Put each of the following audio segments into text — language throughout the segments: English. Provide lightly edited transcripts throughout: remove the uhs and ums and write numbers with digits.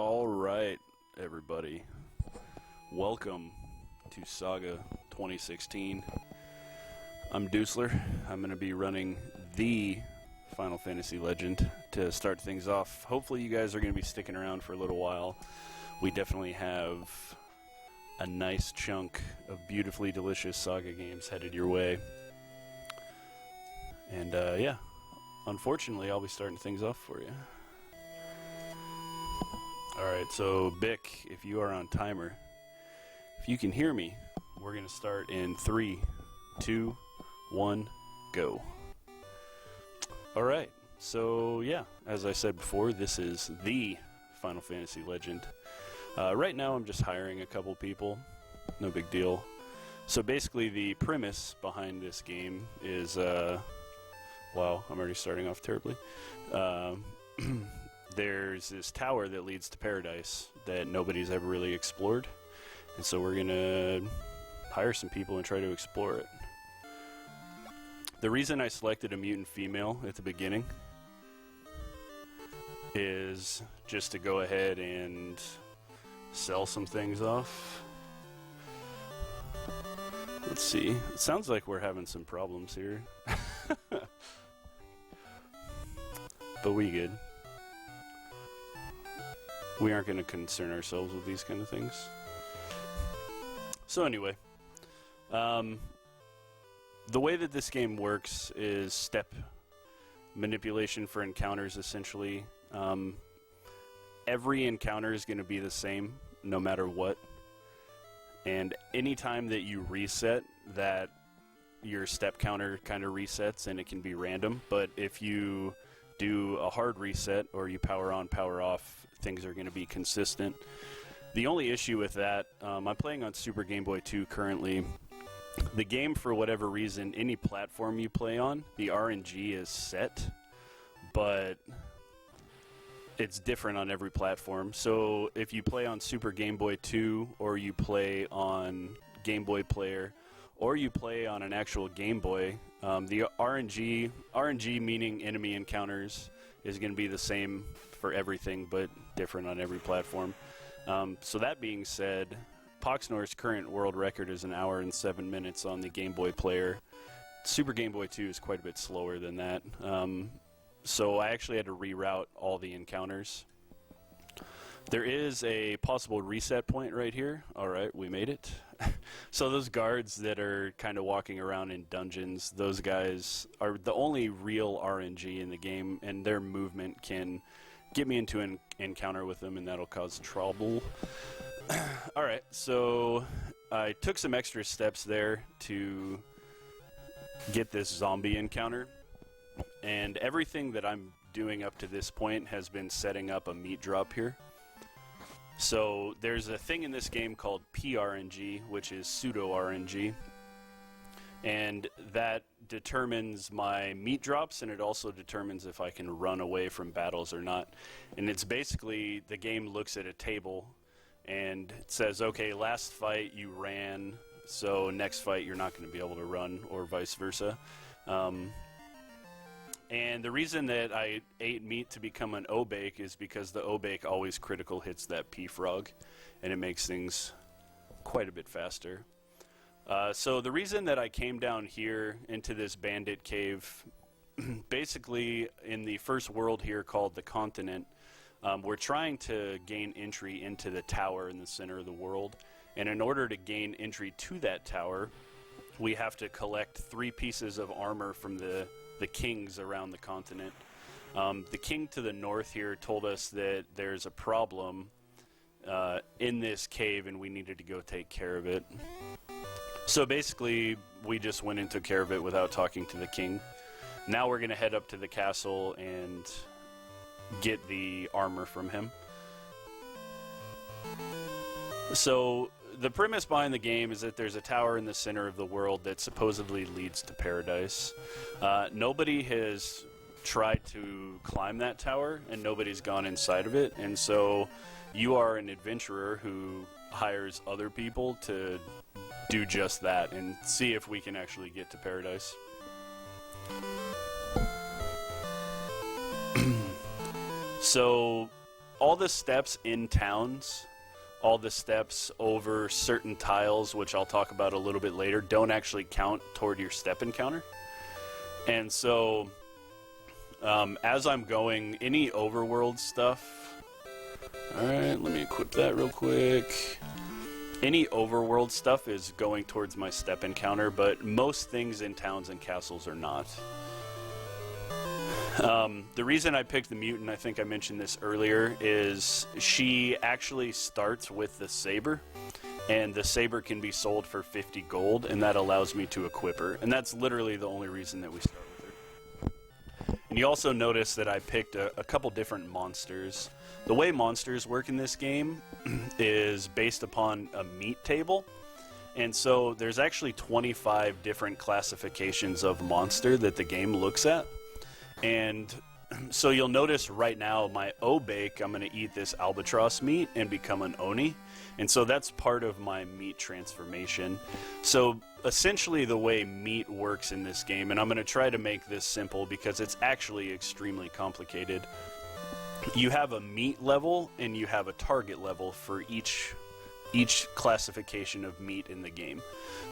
All right, everybody. Welcome to SaGa 2016. I'm Deuceler. I'm going to be running the Final Fantasy Legend to start things off. Hopefully you guys are going to be sticking around for a little while. We definitely have a nice chunk of beautifully delicious SaGa games headed your way. And yeah, unfortunately I'll be starting things off for you. Alright, so Bic, if you are on timer, if you can hear me, we're going to start in 3, 2, 1, go. Alright, so yeah, as I said before, this is the Final Fantasy Legend. Right now I'm just hiring a couple people, no big deal. So basically the premise behind this game is, wow, I'm already starting off terribly. There's this tower that leads to paradise that nobody's ever really explored, and so we're gonna hire some people and try to explore it. The reason I selected a mutant female at the beginning is just to go ahead and sell some things off. Let's see, it sounds like we're having some problems here. But we good. We aren't going to concern ourselves with these kind of things. So anyway, the way that this game works is step manipulation for encounters, essentially. Every encounter is going to be the same, no matter what. And anytime that you reset, that your step counter kind of resets, and it can be random. But if you do a hard reset, or you power on, power off, things are going to be consistent. The only issue with that, I'm playing on Super Game Boy 2 currently. The game, for whatever reason, any platform you play on, the RNG is set, but it's different on every platform. So if you play on Super Game Boy 2, or you play on Game Boy Player, or you play on an actual Game Boy, the RNG meaning enemy encounters, is going to be the same for everything, but different on every platform. So that being said, Poxnor's current world record is 1 hour and 7 minutes on the Game Boy Player. Super Game Boy 2 is quite a bit slower than that. So I actually had to reroute all the encounters. There is a possible reset point right here. Alright, we made it. So those guards that are kind of walking around in dungeons, those guys are the only real RNG in the game, and their movement can get me into an encounter with them, and that'll cause trouble. Alright, so I took some extra steps there to get this zombie encounter, and everything that I'm doing up to this point has been setting up a meat drop here. So there's a thing in this game called PRNG, which is pseudo RNG, and that determines my meat drops, and it also determines if I can run away from battles or not. And it's basically, the game looks at a table and it says, okay, last fight you ran, so next fight you're not going to be able to run, or vice versa. And the reason that I ate meat to become an O-Bake is because the O-Bake always critical hits that P-Frog, and it makes things quite a bit faster. So the reason that I came down here into this bandit cave, basically in the first world here called the Continent, we're trying to gain entry into the tower in the center of the world, and in order to gain entry to that tower, we have to collect 3 pieces of armor from the kings around the continent. The king to the north here told us that there's a problem in this cave, and we needed to go take care of it. So basically, we just went and took care of it without talking to the king. Now we're going to head up to the castle and get the armor from him. So the premise behind the game is that there's a tower in the center of the world that supposedly leads to paradise. Nobody has tried to climb that tower, and nobody's gone inside of it, and so you are an adventurer who hires other people to do just that and see if we can actually get to paradise. So all all the steps in towns, all the steps over certain tiles, which I'll talk about a little bit later, don't actually count toward your step encounter. And so, as I'm going, any overworld stuff... Alright, let me equip that real quick. Any overworld stuff is going towards my step encounter, but most things in towns and castles are not. The reason I picked the mutant, I think I mentioned this earlier, is she actually starts with the saber, and the saber can be sold for 50 gold, and that allows me to equip her. And that's literally the only reason that we start with her. And you also notice that I picked a couple different monsters. The way monsters work in this game is based upon a meat table. And so there's actually 25 different classifications of monster that the game looks at. And so you'll notice right now my O-bake, I'm going to eat this albatross meat and become an Oni. And so that's part of my meat transformation. So essentially the way meat works in this game, and I'm going to try to make this simple because it's actually extremely complicated. You have a meat level and you have a target level for each classification of meat in the game.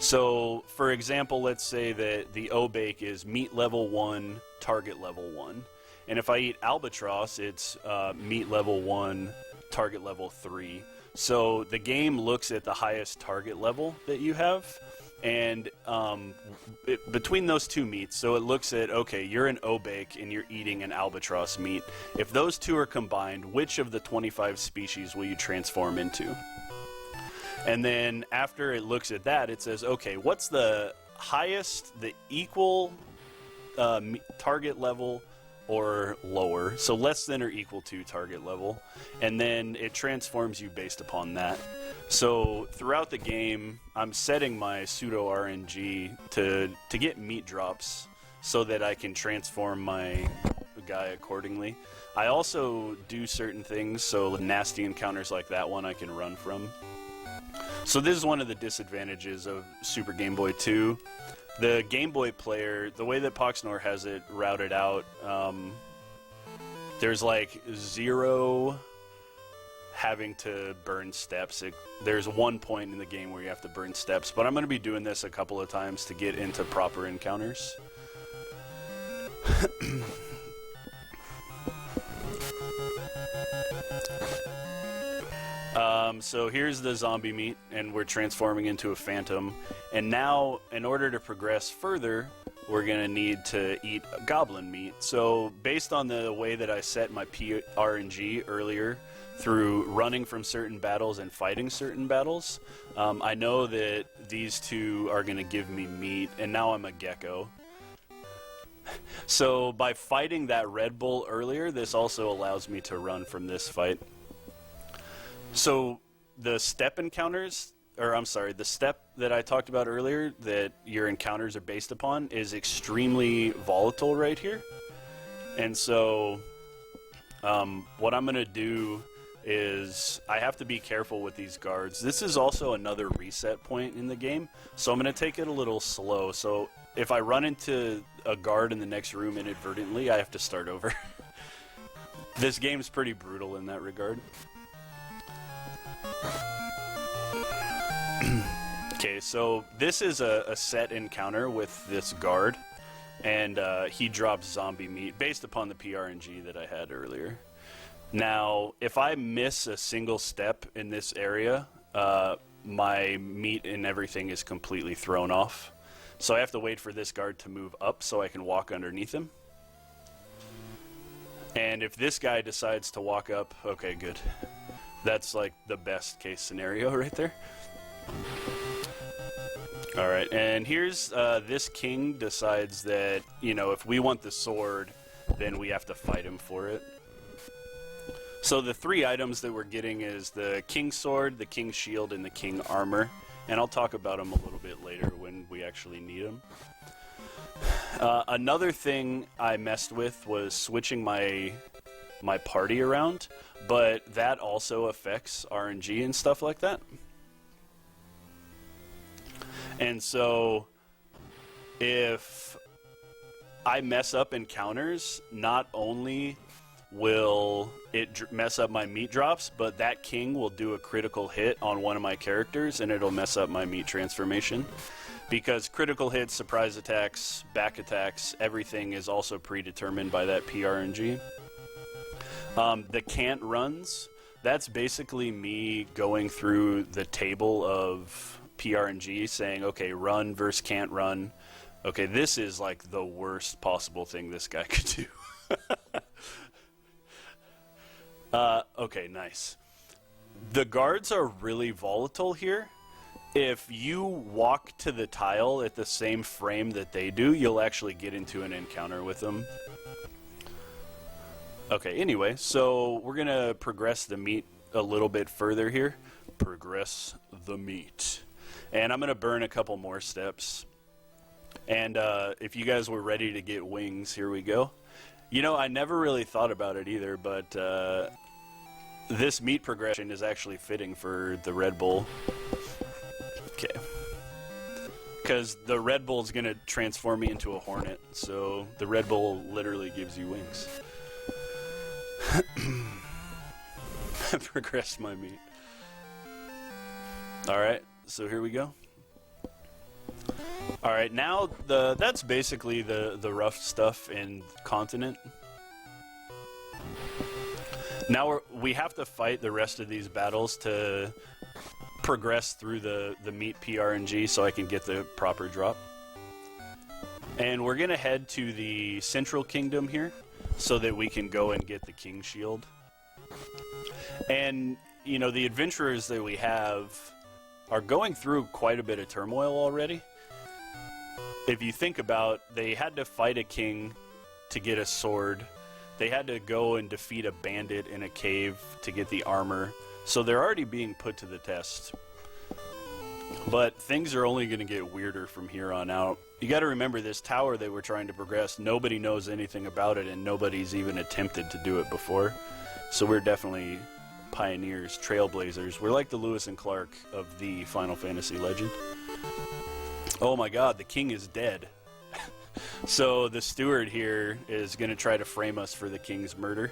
So, for example, let's say that the O-bake is meat level 1, target level 1. And if I eat albatross, it's meat level 1, target level 3. So the game looks at the highest target level that you have, and between those two meats, so it looks at, okay, you're an O-bake and you're eating an albatross meat. If those two are combined, which of the 25 species will you transform into? And then after it looks at that, it says, okay, what's the highest, the equal target level or lower, so less than or equal to target level, and then it transforms you based upon that. So throughout the game, I'm setting my pseudo RNG to get meat drops so that I can transform my guy accordingly. I also do certain things, so nasty encounters like that one I can run from. So this is one of the disadvantages of Super Game Boy 2. The Game Boy player, the way that Poxnor has it routed out, there's like 0 having to burn steps. There's one point in the game where you have to burn steps, but I'm going to be doing this a couple of times to get into proper encounters. So here's the zombie meat, and we're transforming into a phantom. And now, in order to progress further, we're going to need to eat goblin meat. So based on the way that I set my RNG earlier, through running from certain battles and fighting certain battles, I know that these two are going to give me meat, and now I'm a gecko. So by fighting that Red Bull earlier, this also allows me to run from this fight. So the step encounters, or I'm sorry, the step that I talked about earlier that your encounters are based upon is extremely volatile right here. And so what I'm going to do is I have to be careful with these guards. This is also another reset point in the game, so I'm going to take it a little slow. So if I run into a guard in the next room inadvertently, I have to start over. This game's pretty brutal in that regard. Okay, so this is a set encounter with this guard, and he drops zombie meat based upon the PRNG that I had earlier. Now, if I miss a single step in this area, my meat and everything is completely thrown off. So I have to wait for this guard to move up so I can walk underneath him. And if this guy decides to walk up, okay, good. That's like the best case scenario right there. Alright, and here's this king decides that, you know, if we want the sword, then we have to fight him for it. So the 3 items that we're getting is the king's sword, the king's shield, and the king armor. And I'll talk about them a little bit later when we actually need them. Another thing I messed with was switching my party around, but that also affects RNG and stuff like that. And so if I mess up encounters, not only will it mess up my meat drops, but that king will do a critical hit on one of my characters, and it'll mess up my meat transformation. Because critical hits, surprise attacks, back attacks, everything is also predetermined by that PRNG. The can't runs, that's basically me going through the table of PRNG saying, okay, run versus can't run. Okay, this is like the worst possible thing this guy could do. Okay, nice. The guards are really volatile here. If you walk to the tile at the same frame that they do, you'll actually get into an encounter with them. Okay, anyway, so we're going to progress the meat a little bit further here. Progress the meat. And I'm going to burn a couple more steps. And if you guys were ready to get wings, here we go. You know, I never really thought about it either, but this meat progression is actually fitting for the Red Bull. Okay. Because the Red Bull is going to transform me into a hornet, so the Red Bull literally gives you wings. I progressed my meat. Alright, so here we go. Alright, now that's basically the rough stuff in Continent. Now we have to fight the rest of these battles to progress through the meat PRNG so I can get the proper drop. And we're going to head to the Central Kingdom here so that we can go and get the King Shield. And, you know, the adventurers that we have are going through quite a bit of turmoil already. If you think about, they had to fight a king to get a sword. They had to go and defeat a bandit in a cave to get the armor. So they're already being put to the test. But things are only going to get weirder from here on out. You got to remember, this tower that we're trying to progress, nobody knows anything about it, and nobody's even attempted to do it before. So we're definitely pioneers, trailblazers. We're like the Lewis and Clark of the Final Fantasy legend. Oh my god, the king is dead. So the steward here is going to try to frame us for the king's murder.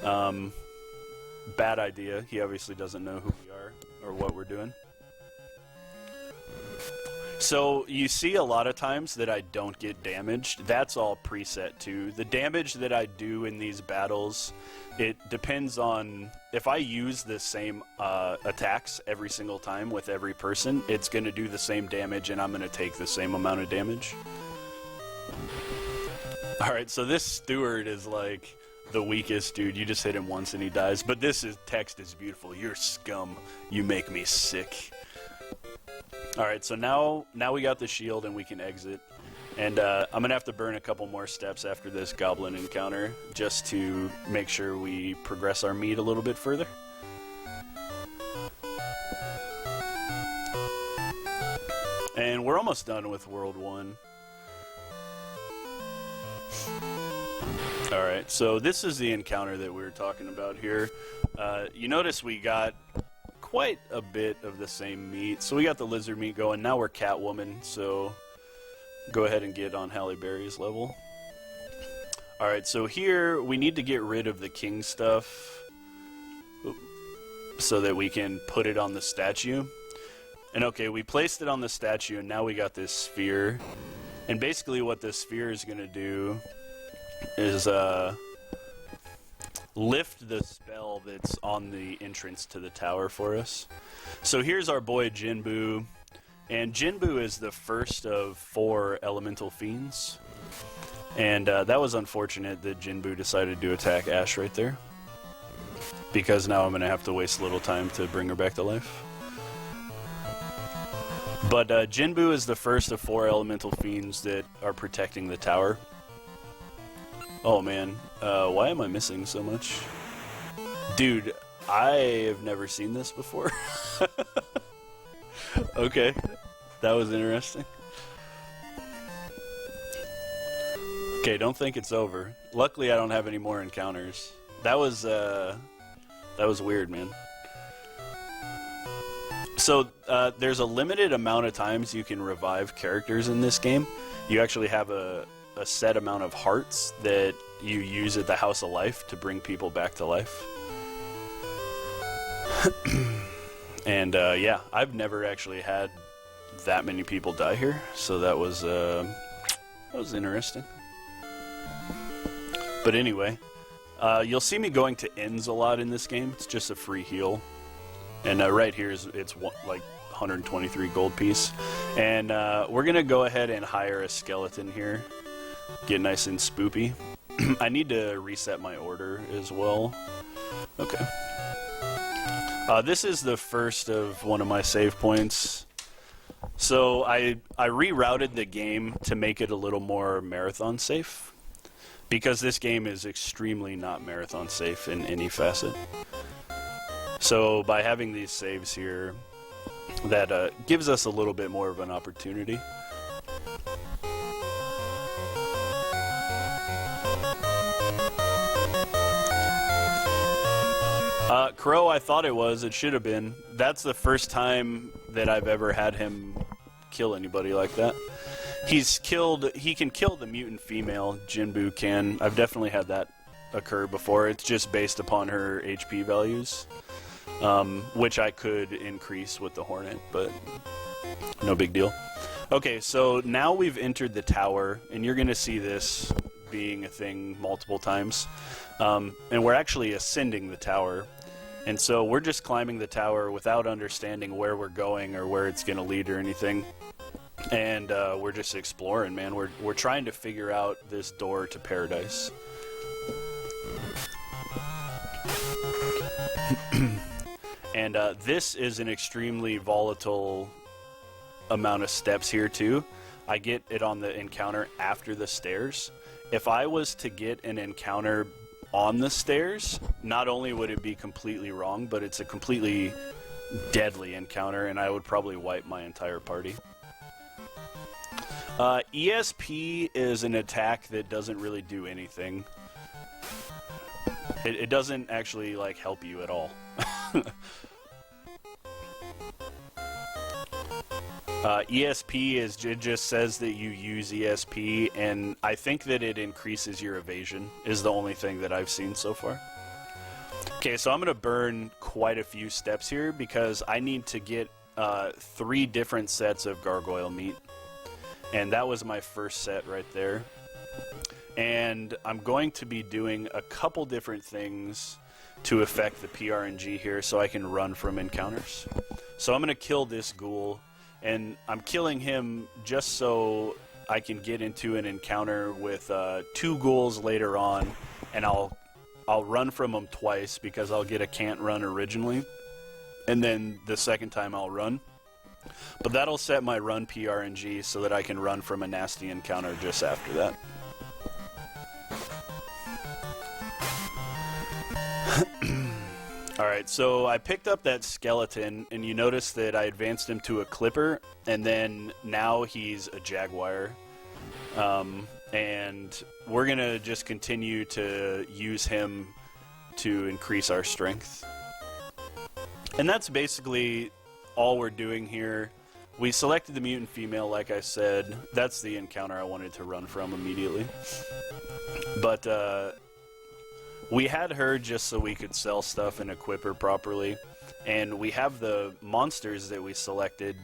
Bad idea. He obviously doesn't know who we are or what we're doing. So you see a lot of times that I don't get damaged. That's all preset too. The damage that I do in these battles, it depends on if I use the same attacks every single time with every person, it's going to do the same damage and I'm going to take the same amount of damage. Alright, so this steward is like the weakest dude. You just hit him once and he dies. But this text is beautiful. You're scum. You make me sick. Alright, so now we got the shield and we can exit. And I'm going to have to burn a couple more steps after this goblin encounter just to make sure we progress our meat a little bit further. And we're almost done with World 1. Alright, so this is the encounter that we were talking about here. You notice we got quite a bit of the same meat. So we got the lizard meat going. Now we're Catwoman, so go ahead and get on Halle Berry's level. Alright, so here we need to get rid of the king stuff so that we can put it on the statue. And okay, we placed it on the statue and now we got this sphere. And basically what this sphere is going to do is lift the spell that's on the entrance to the tower for us. So here's our boy Jinbu, and Jinbu is the first of 4 elemental fiends. And that was unfortunate that Jinbu decided to attack Ash right there, because now I'm going to have to waste a little time to bring her back to life. But Jinbu is the first of 4 elemental fiends that are protecting the tower. Oh man, why am I missing so much? Dude, I have never seen this before. Okay, that was interesting. Okay, don't think it's over. Luckily I don't have any more encounters. That was weird, man. So, there's a limited amount of times you can revive characters in this game. You actually have a a set amount of hearts that you use at the House of Life to bring people back to life. And yeah, I've never actually had that many people die here, so that was interesting. But anyway, you'll see me going to ends a lot in this game. It's just a free heal, and right here it's like 123 gold piece. And we're gonna go ahead and hire a skeleton here, get nice and spoopy. I need to reset my order as well. Okay. This is the first of one of my save points. So I rerouted the game to make it a little more marathon safe, because this game is extremely not marathon safe in any facet. So by having these saves here, that gives us a little bit more of an opportunity. Crow, I thought it was. It should have been. That's the first time that I've ever had him kill anybody like that. He can kill the mutant female, Jinbu can. I've definitely had that occur before. It's just based upon her HP values, which I could increase with the Hornet, but no big deal. Okay, so now we've entered the tower, and you're going to see this being a thing multiple times. And we're actually ascending the tower. And so we're just climbing the tower without understanding where we're going or where it's going to lead or anything. And we're just exploring, man. We're trying to figure out this door to paradise. And this is an extremely volatile amount of steps here too. I get it on the encounter after the stairs. If I was to get an encounter on the stairs, not only would it be completely wrong, but it's a completely deadly encounter, and I would probably wipe my entire party. ESP is an attack that doesn't really do anything. It doesn't actually like help you at all. ESP it just says that you use ESP, and I think that it increases your evasion is the only thing that I've seen so far. Okay, so I'm going to burn quite a few steps here because I need to get 3 different sets of gargoyle meat, and that was my first set right there. And I'm going to be doing a couple different things to affect the PRNG here so I can run from encounters. So I'm going to kill this ghoul. And I'm killing him just so I can get into an encounter with 2 ghouls later on, and I'll run from them twice because I'll get a can't run originally, and then the second time I'll run. But that'll set my run PRNG so that I can run from a nasty encounter just after that. Alright, so I picked up that skeleton, and you notice that I advanced him to a clipper, and then now he's a jaguar. And we're going to just continue to use him to increase our strength. And that's basically all we're doing here. We selected the mutant female, like I said. That's the encounter I wanted to run from immediately. But, we had her just so we could sell stuff and equip her properly, and we have the monsters that we selected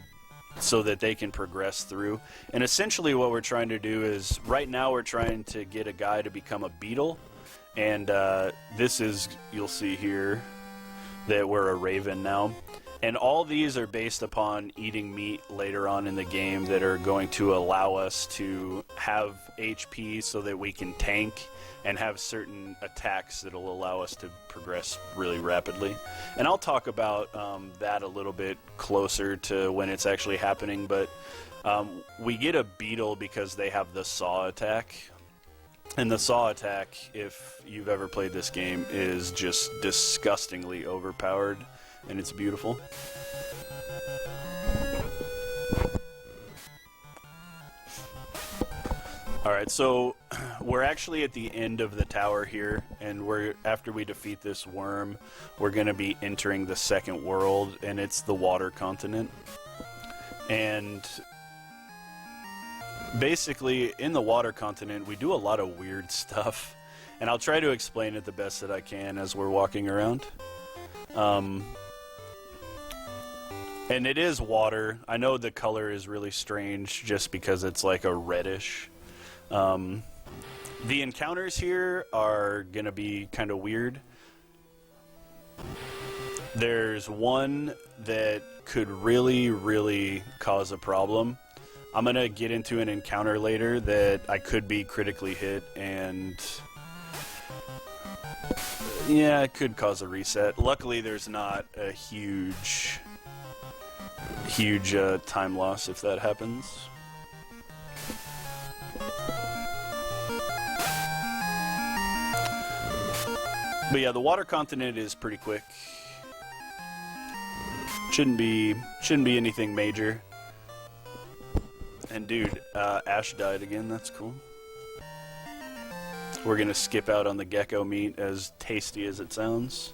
so that they can progress through. And essentially what we're trying to do is, right now we're trying to get a guy to become a beetle, and this is, you'll see here, that we're a raven now. And all these are based upon eating meat later on in the game that are going to allow us to have HP so that we can tank and have certain attacks that will allow us to progress really rapidly. And I'll talk about that a little bit closer to when it's actually happening, but we get a beetle because they have the saw attack. And the saw attack, if you've ever played this game, is just disgustingly overpowered, and it's beautiful. Alright, so we're actually at the end of the tower here, and after we defeat this worm, we're going to be entering the second world, and it's the water continent. And basically, in the water continent, we do a lot of weird stuff. And I'll try to explain it the best that I can as we're walking around. And it is water. I know the color is really strange just because it's like a reddish. The encounters here are going to be kind of weird. There's one that could really, really cause a problem. I'm going to get into an encounter later that I could be critically hit and... yeah, it could cause a reset. Luckily, there's not a huge time loss if that happens. But yeah, the water continent is pretty quick. Shouldn't be anything major. And dude, Ash died again. That's cool. We're gonna skip out on the gecko meat, as tasty as it sounds.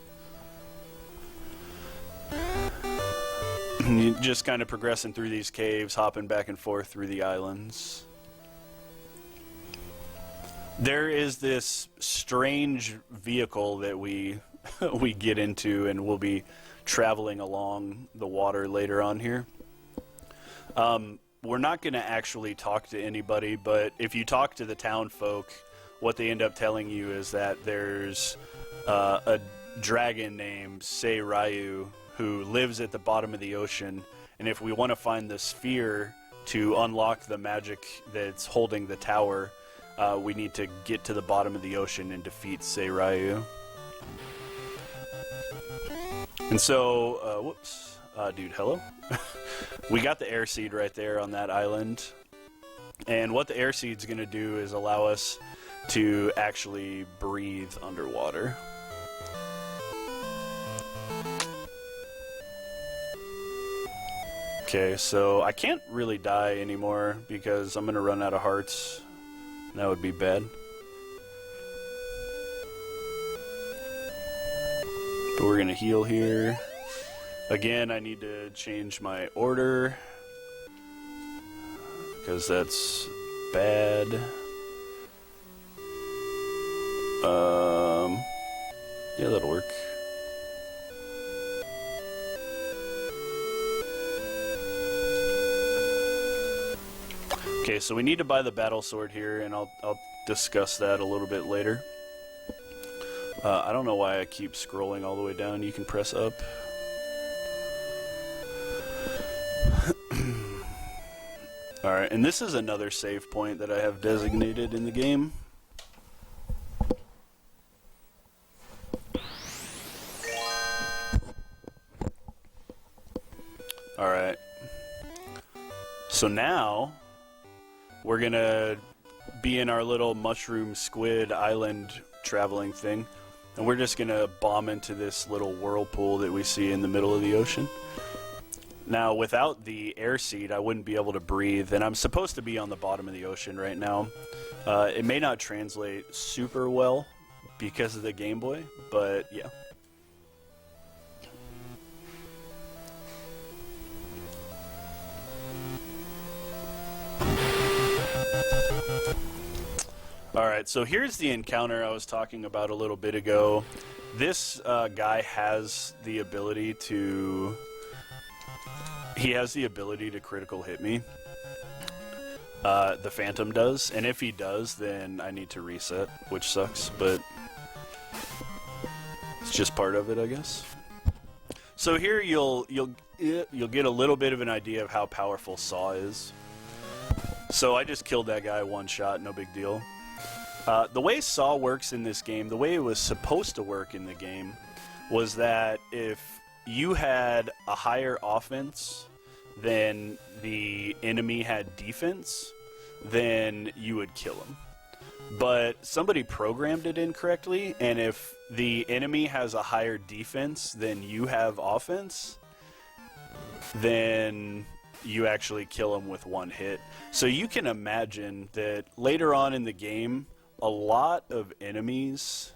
Just kind of progressing through these caves, hopping back and forth through the islands. There is this strange vehicle that we get into, and we'll be traveling along the water later on here. We're not going to actually talk to anybody, but if you talk to the town folk, what they end up telling you is that there's a dragon named SaGa who lives at the bottom of the ocean, and if we want to find the sphere to unlock the magic that's holding the tower, we need to get to the bottom of the ocean and defeat SaGa. And so, whoops, dude, hello? We got the air seed right there on that island, and what the air seed's going to do is allow us to actually breathe underwater. Okay, so I can't really die anymore because I'm going to run out of hearts. That would be bad. But we're going to heal here. Again, I need to change my order because that's bad. Yeah, that'll work. Okay, so we need to buy the battle sword here, and I'll discuss that a little bit later. I don't know why I keep scrolling all the way down. You can press up. Alright, and this is another save point that I have designated in the game. Alright. So now we're gonna be in our little mushroom squid island traveling thing, and we're just gonna bomb into this little whirlpool that we see in the middle of the ocean. Now, without the air seed, I wouldn't be able to breathe, and I'm supposed to be on the bottom of the ocean right now. It may not translate super well because of the Game Boy, but yeah. Alright, so here's the encounter I was talking about a little bit ago. This guy has the ability to... He has the ability to critical hit me. The Phantom does, and if he does, then I need to reset, which sucks, but it's just part of it, I guess. So here you'll get a little bit of an idea of how powerful Saw is. So I just killed that guy one shot, no big deal. The way Saw works in this game, the way it was supposed to work in the game, was that if you had a higher offense than the enemy had defense, then you would kill him. But somebody programmed it incorrectly, and if the enemy has a higher defense than you have offense, then you actually kill him with one hit. So you can imagine that later on in the game, a lot of enemies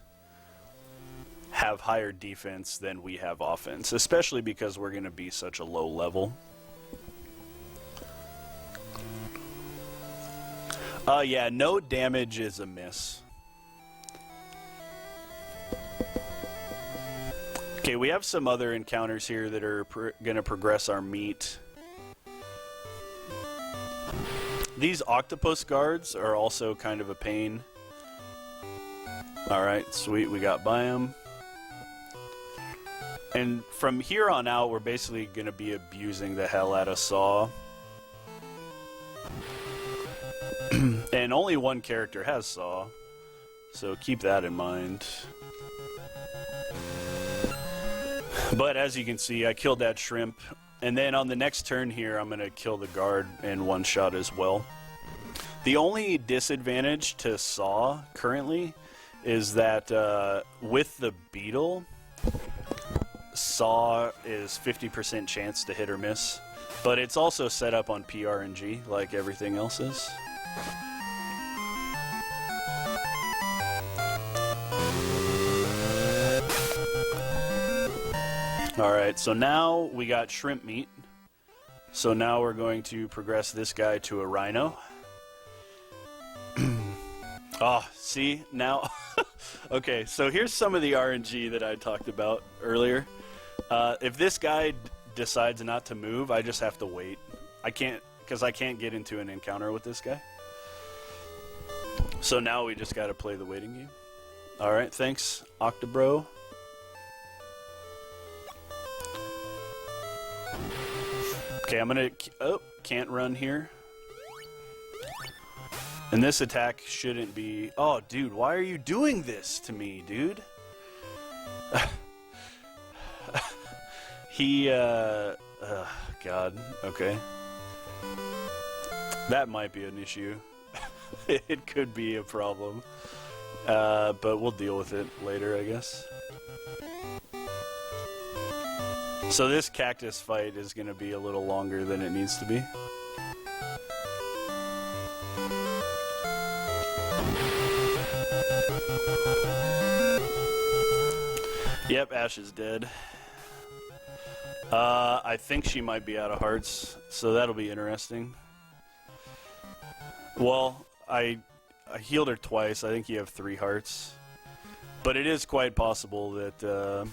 have higher defense than we have offense, especially because we're going to be such a low level. Yeah, no damage is a miss. Okay, we have some other encounters here that are going to progress our meat. These octopus guards are also kind of a pain. Alright, sweet, we got by them. And from here on out, we're basically going to be abusing the hell out of Saw. And only one character has Saw, so keep that in mind. But as you can see, I killed that shrimp. And then on the next turn here, I'm going to kill the guard in one shot as well. The only disadvantage to Saw currently is that with the beetle, Saw is 50% chance to hit or miss. But it's also set up on PRNG like everything else is. Alright, so now we got shrimp meat. So now we're going to progress this guy to a rhino. Oh, see? Now... Okay, so here's some of the RNG that I talked about earlier. If this guy decides not to move, I just have to wait. I can't, because I can't get into an encounter with this guy. So now we just got to play the waiting game. Alright, thanks, Octobro. Okay, I'm gonna... Oh, can't run here. And this attack shouldn't be... Oh, dude, why are you doing this to me, dude? God, okay. That might be an issue. It could be a problem. But we'll deal with it later, I guess. So this cactus fight is going to be a little longer than it needs to be. Yep, Ash is dead. I think she might be out of hearts, so that'll be interesting. Well, I healed her twice. I think you have 3 hearts. But it is quite possible that...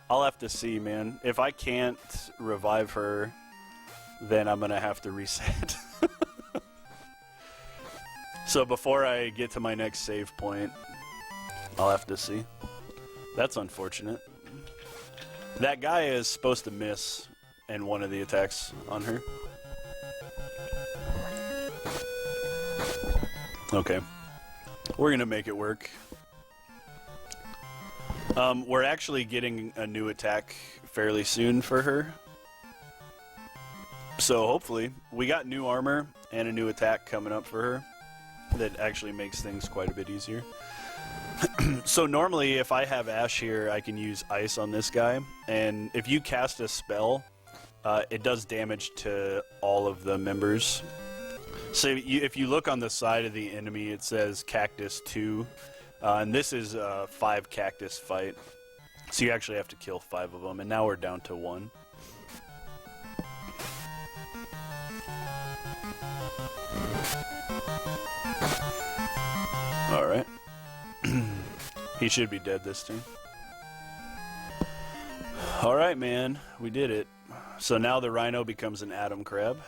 I'll have to see, man. If I can't revive her, then I'm going to have to reset. So before I get to my next save point, I'll have to see. That's unfortunate. That guy is supposed to miss in one of the attacks on her. Okay. We're going to make it work. We're actually getting a new attack fairly soon for her. So hopefully, we got new armor and a new attack coming up for her that actually makes things quite a bit easier. So normally, if I have Ash here, I can use Ice on this guy. And if you cast a spell, it does damage to all of the members. So if you look on the side of the enemy, it says Cactus 2. And this is a 5 cactus fight. So you actually have to kill 5 of them. And now we're down to 1. Alright. He should be dead this turn. Alright, man. We did it. So now the rhino becomes an atom crab.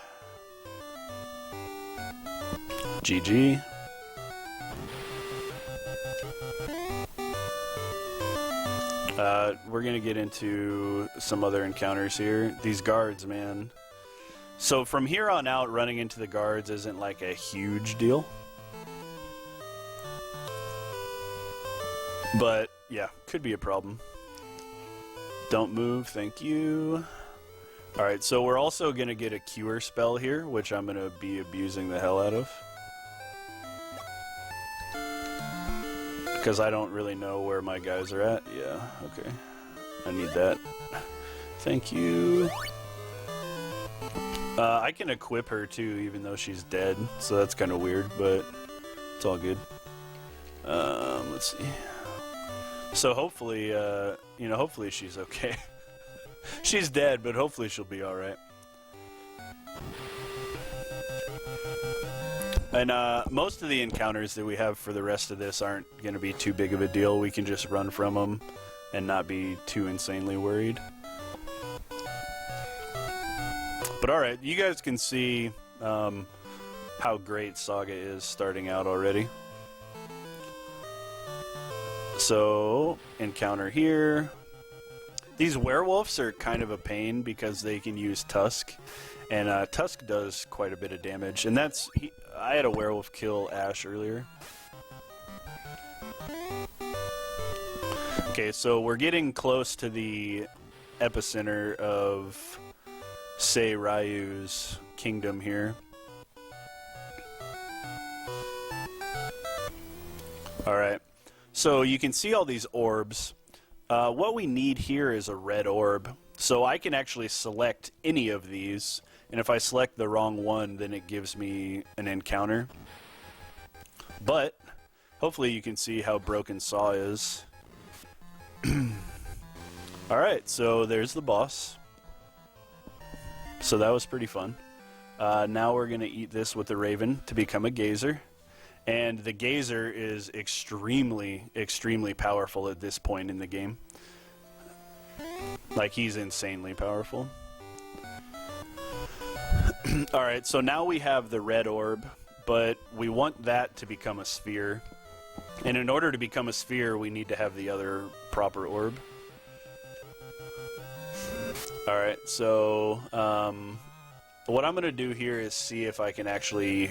GG. We're gonna get into some other encounters here. These guards, man. So from here on out, running into the guards isn't like a huge deal. But, yeah, could be a problem. Don't move, thank you. Alright, so we're also gonna get a cure spell here, which I'm gonna be abusing the hell out of. Because I don't really know where my guys are at. Yeah, okay. I need that. Thank you. I can equip her too, even though she's dead. So that's kind of weird, but it's all good. Let's see. So hopefully, you know, hopefully she's okay. She's dead, but hopefully she'll be alright. And most of the encounters that we have for the rest of this aren't going to be too big of a deal. We can just run from them and not be too insanely worried. But alright, you guys can see how great SaGa is starting out already. So, encounter here. These werewolves are kind of a pain because they can use Tusk. And Tusk does quite a bit of damage. And that's... I had a werewolf kill Ash earlier. Okay, so we're getting close to the epicenter of Ryu's kingdom here. Alright, so you can see all these orbs. What we need here is a red orb. So I can actually select any of these, and if I select the wrong one, then it gives me an encounter. But hopefully you can see how broken Saw is. Alright, so there's the boss. So that was pretty fun. Now we're going to eat this with the Raven to become a Gazer. And the Gazer is extremely, extremely powerful at this point in the game. Like, he's insanely powerful. Alright, so now we have the red orb, but we want that to become a sphere. And in order to become a sphere, we need to have the other proper orb. Alright, so what I'm going to do here is see if I can actually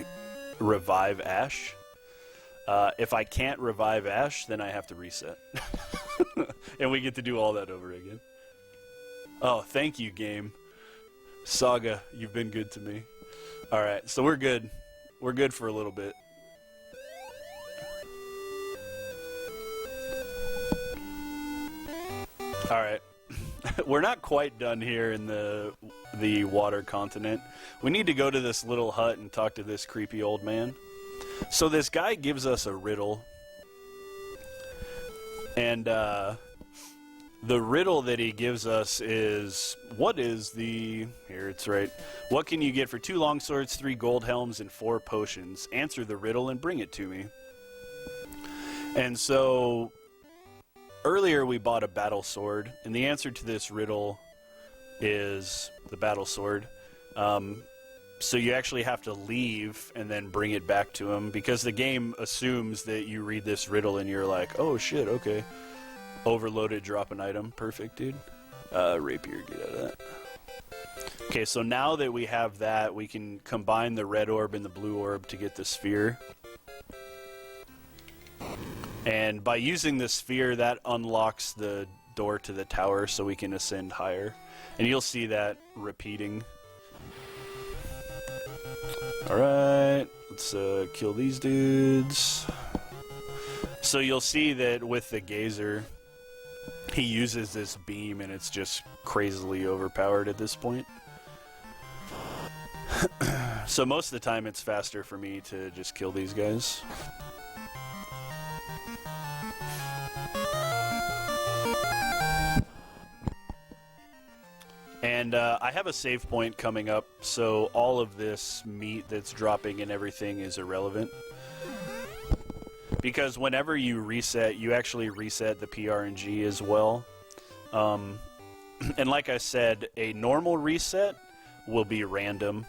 revive Ash. If I can't revive Ash, then I have to reset. And we get to do all that over again. Oh, thank you, game. SaGa, you've been good to me. Alright, so we're good. We're good for a little bit. Alright. We're not quite done here in the water continent. We need to go to this little hut and talk to this creepy old man. So this guy gives us a riddle. And the riddle that he gives us is, what is the... Here, it's right. What can you get for 2 longswords, 3 gold helms, and 4 potions? Answer the riddle and bring it to me. And so... Earlier we bought a battle sword, and the answer to this riddle is the battle sword. So you actually have to leave and then bring it back to him, because the game assumes that you read this riddle and you're like, oh shit, okay. Overloaded, drop an item. Perfect, dude. Rapier, get out of that. Okay, so now that we have that, we can combine the red orb and the blue orb to get the sphere. And by using the sphere, that unlocks the door to the tower so we can ascend higher. And you'll see that repeating. Alright, let's kill these dudes. So you'll see that with the Gazer, he uses this beam and it's just crazily overpowered at this point. So most of the time it's faster for me to just kill these guys. And I have a save point coming up, so all of this meat that's dropping and everything is irrelevant. Because whenever you reset, you actually reset the PRNG as well. And like I said, a normal reset will be random.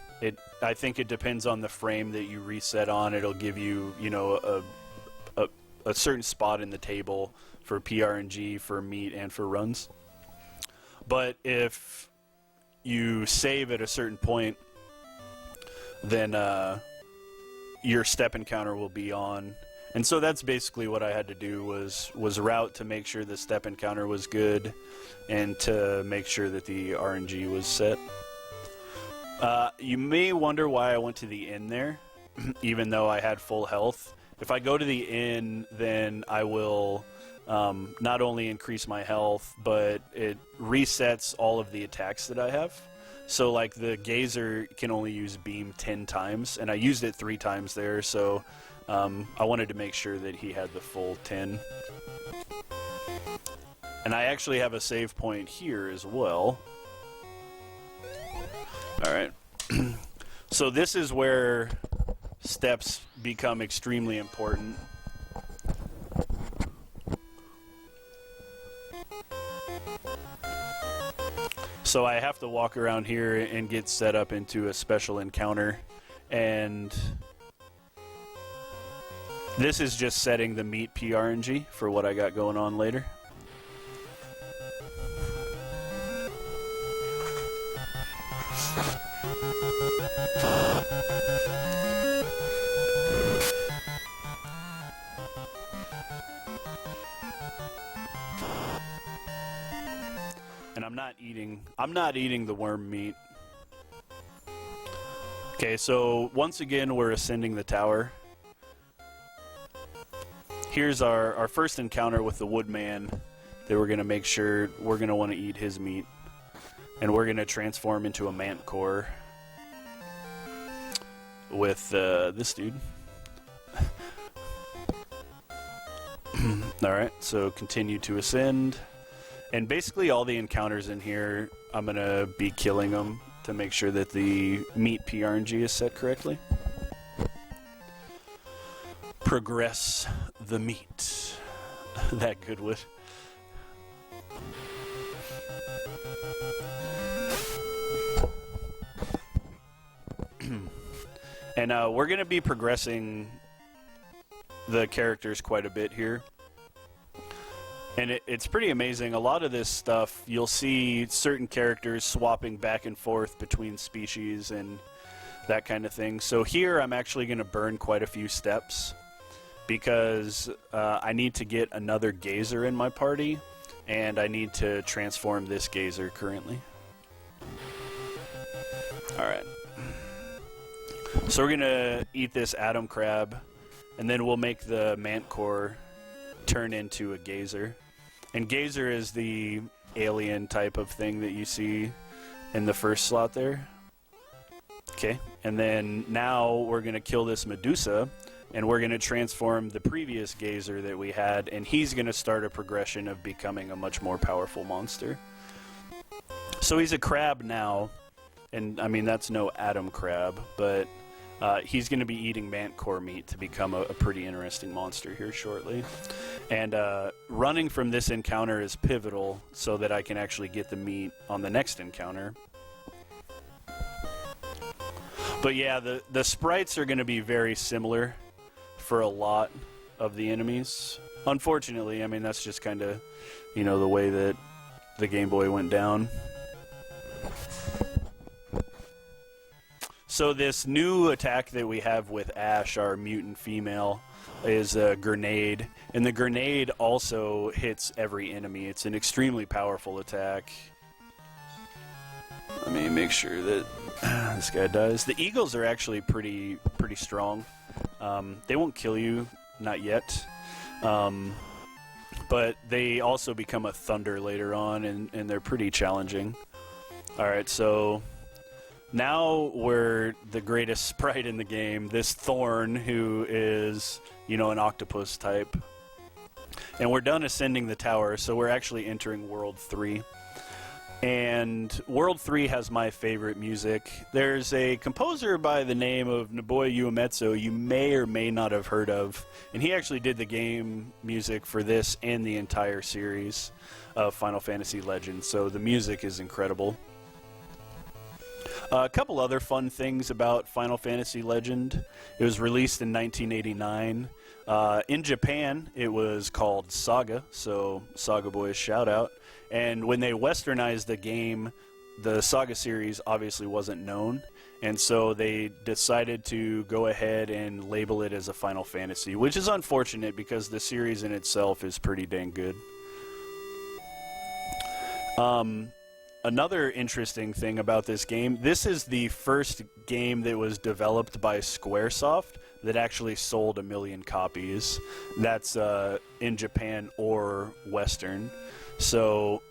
I think it depends on the frame that you reset on. It'll give you, you know, a certain spot in the table for PRNG, for meat, and for runs. But if you save at a certain point, then your step encounter will be on. And so that's basically what I had to do, was route to make sure the step encounter was good and to make sure that the RNG was set. You may wonder why I went to the inn there, even though I had full health. If I go to the inn, then I will not only increase my health, but it resets all of the attacks that I have. So like the Gazer can only use beam 10 times, and I used it 3 times there, so I wanted to make sure that he had the full 10. And I actually have a save point here as well. Alright. So this is where steps become extremely important. So I have to walk around here and get set up into a special encounter, and this is just setting the meat PRNG for what I got going on later. And I'm not eating the worm meat. Okay, so once again we're ascending the tower. Here's our first encounter with the woodman that we're going to make sure we're going to want to eat his meat. And we're going to transform into a mantcore with this dude. Alright, so continue to ascend. And basically all the encounters in here, I'm going to be killing them to make sure that the meat PRNG is set correctly. Progress the meat. That good wood. And we're going to be progressing the characters quite a bit here. And it's pretty amazing. A lot of this stuff, you'll see certain characters swapping back and forth between species and that kind of thing. So here I'm actually going to burn quite a few steps because I need to get another gazer in my party, and I need to transform this gazer currently. Alright. So we're going to eat this Atom Crab, and then we'll make the Mantcore turn into a gazer. And gazer is the alien type of thing that you see in the first slot there. Okay, and then now we're going to kill this Medusa, and we're going to transform the previous gazer that we had, and he's going to start a progression of becoming a much more powerful monster. So he's a crab now, and I mean that's no Atom Crab, but he's going to be eating Mantcore meat to become a pretty interesting monster here shortly. And running from this encounter is pivotal so that I can actually get the meat on the next encounter. But yeah, the sprites are going to be very similar for a lot of the enemies. Unfortunately, I mean, that's just kind of, you know, the way that the Game Boy went down. So this new attack that we have with Ash, our mutant female, is a grenade. And the grenade also hits every enemy. It's an extremely powerful attack. Let me make sure that this guy dies. The eagles are actually pretty strong. They won't kill you, not yet. But they also become a thunder later on, and they're pretty challenging. Alright, so now we're the greatest sprite in the game, this Thorn, who is, you know, an octopus type. And we're done ascending the tower, so we're actually entering World 3. And World 3 has my favorite music. There's a composer by the name of Nobuo Uematsu you may or may not have heard of, and he actually did the game music for this and the entire series of Final Fantasy Legends, so the music is incredible. A couple other fun things about Final Fantasy Legend. It was released in 1989. In Japan, it was called SaGa, so SaGa Boys shout out. And when they westernized the game, the SaGa series obviously wasn't known, and so they decided to go ahead and label it as a Final Fantasy, which is unfortunate because the series in itself is pretty dang good. Another interesting thing about this game, this is the first game that was developed by Squaresoft that actually sold 1 million copies. That's in Japan or Western. So,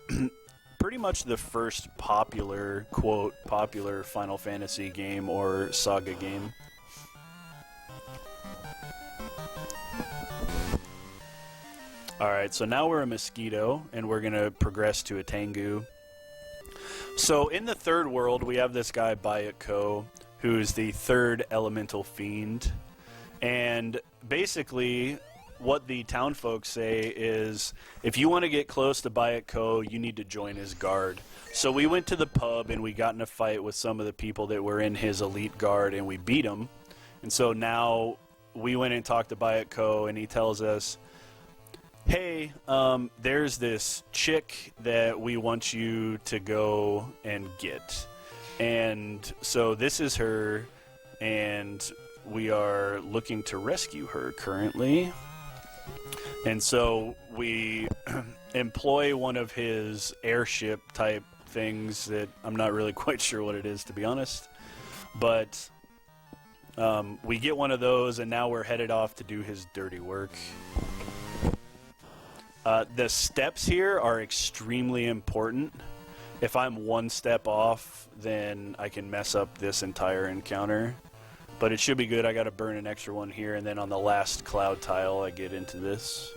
pretty much the first popular, quote, popular Final Fantasy game or SaGa game. Alright, so now we're a mosquito, and we're going to progress to a Tengu. So, in the third world, we have this guy, Bayako, who's the third elemental fiend. And basically, what the town folks say is, if you want to get close to Bayat-Ko, you need to join his guard. So we went to the pub and we got in a fight with some of the people that were in his elite guard, and we beat him. And so now we went and talked to Bayat-Ko, and he tells us, hey, there's this chick that we want you to go and get. And so this is her, and we are looking to rescue her currently. And so we employ one of his airship type things that I'm not really quite sure what it is, to be honest. But we get one of those, and now we're headed off to do his dirty work. The steps here are extremely important. If I'm one step off, then I can mess up this entire encounter. But it should be good. I got to burn an extra one here, and then on the last cloud tile, I get into this.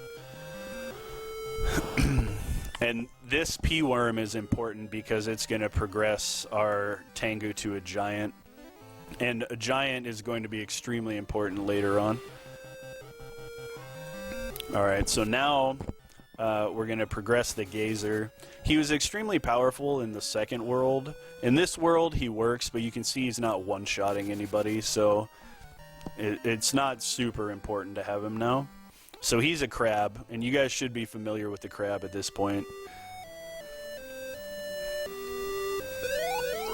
And this P-worm is important because it's going to progress our Tengu to a giant. And a giant is going to be extremely important later on. Alright, so now we're going to progress the Gazer. He was extremely powerful in the second world. In this world, he works, but you can see he's not one-shotting anybody, so it's not super important to have him now. So he's a crab, and you guys should be familiar with the crab at this point.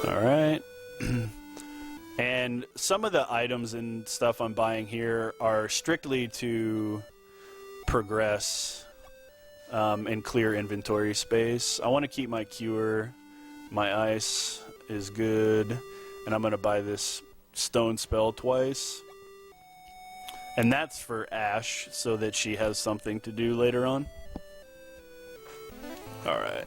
Alright. And some of the items and stuff I'm buying here are strictly to progress and clear inventory space. I want to keep my cure. My ice is good. And I'm going to buy this stone spell twice. And that's for Ash, so that she has something to do later on. Alright.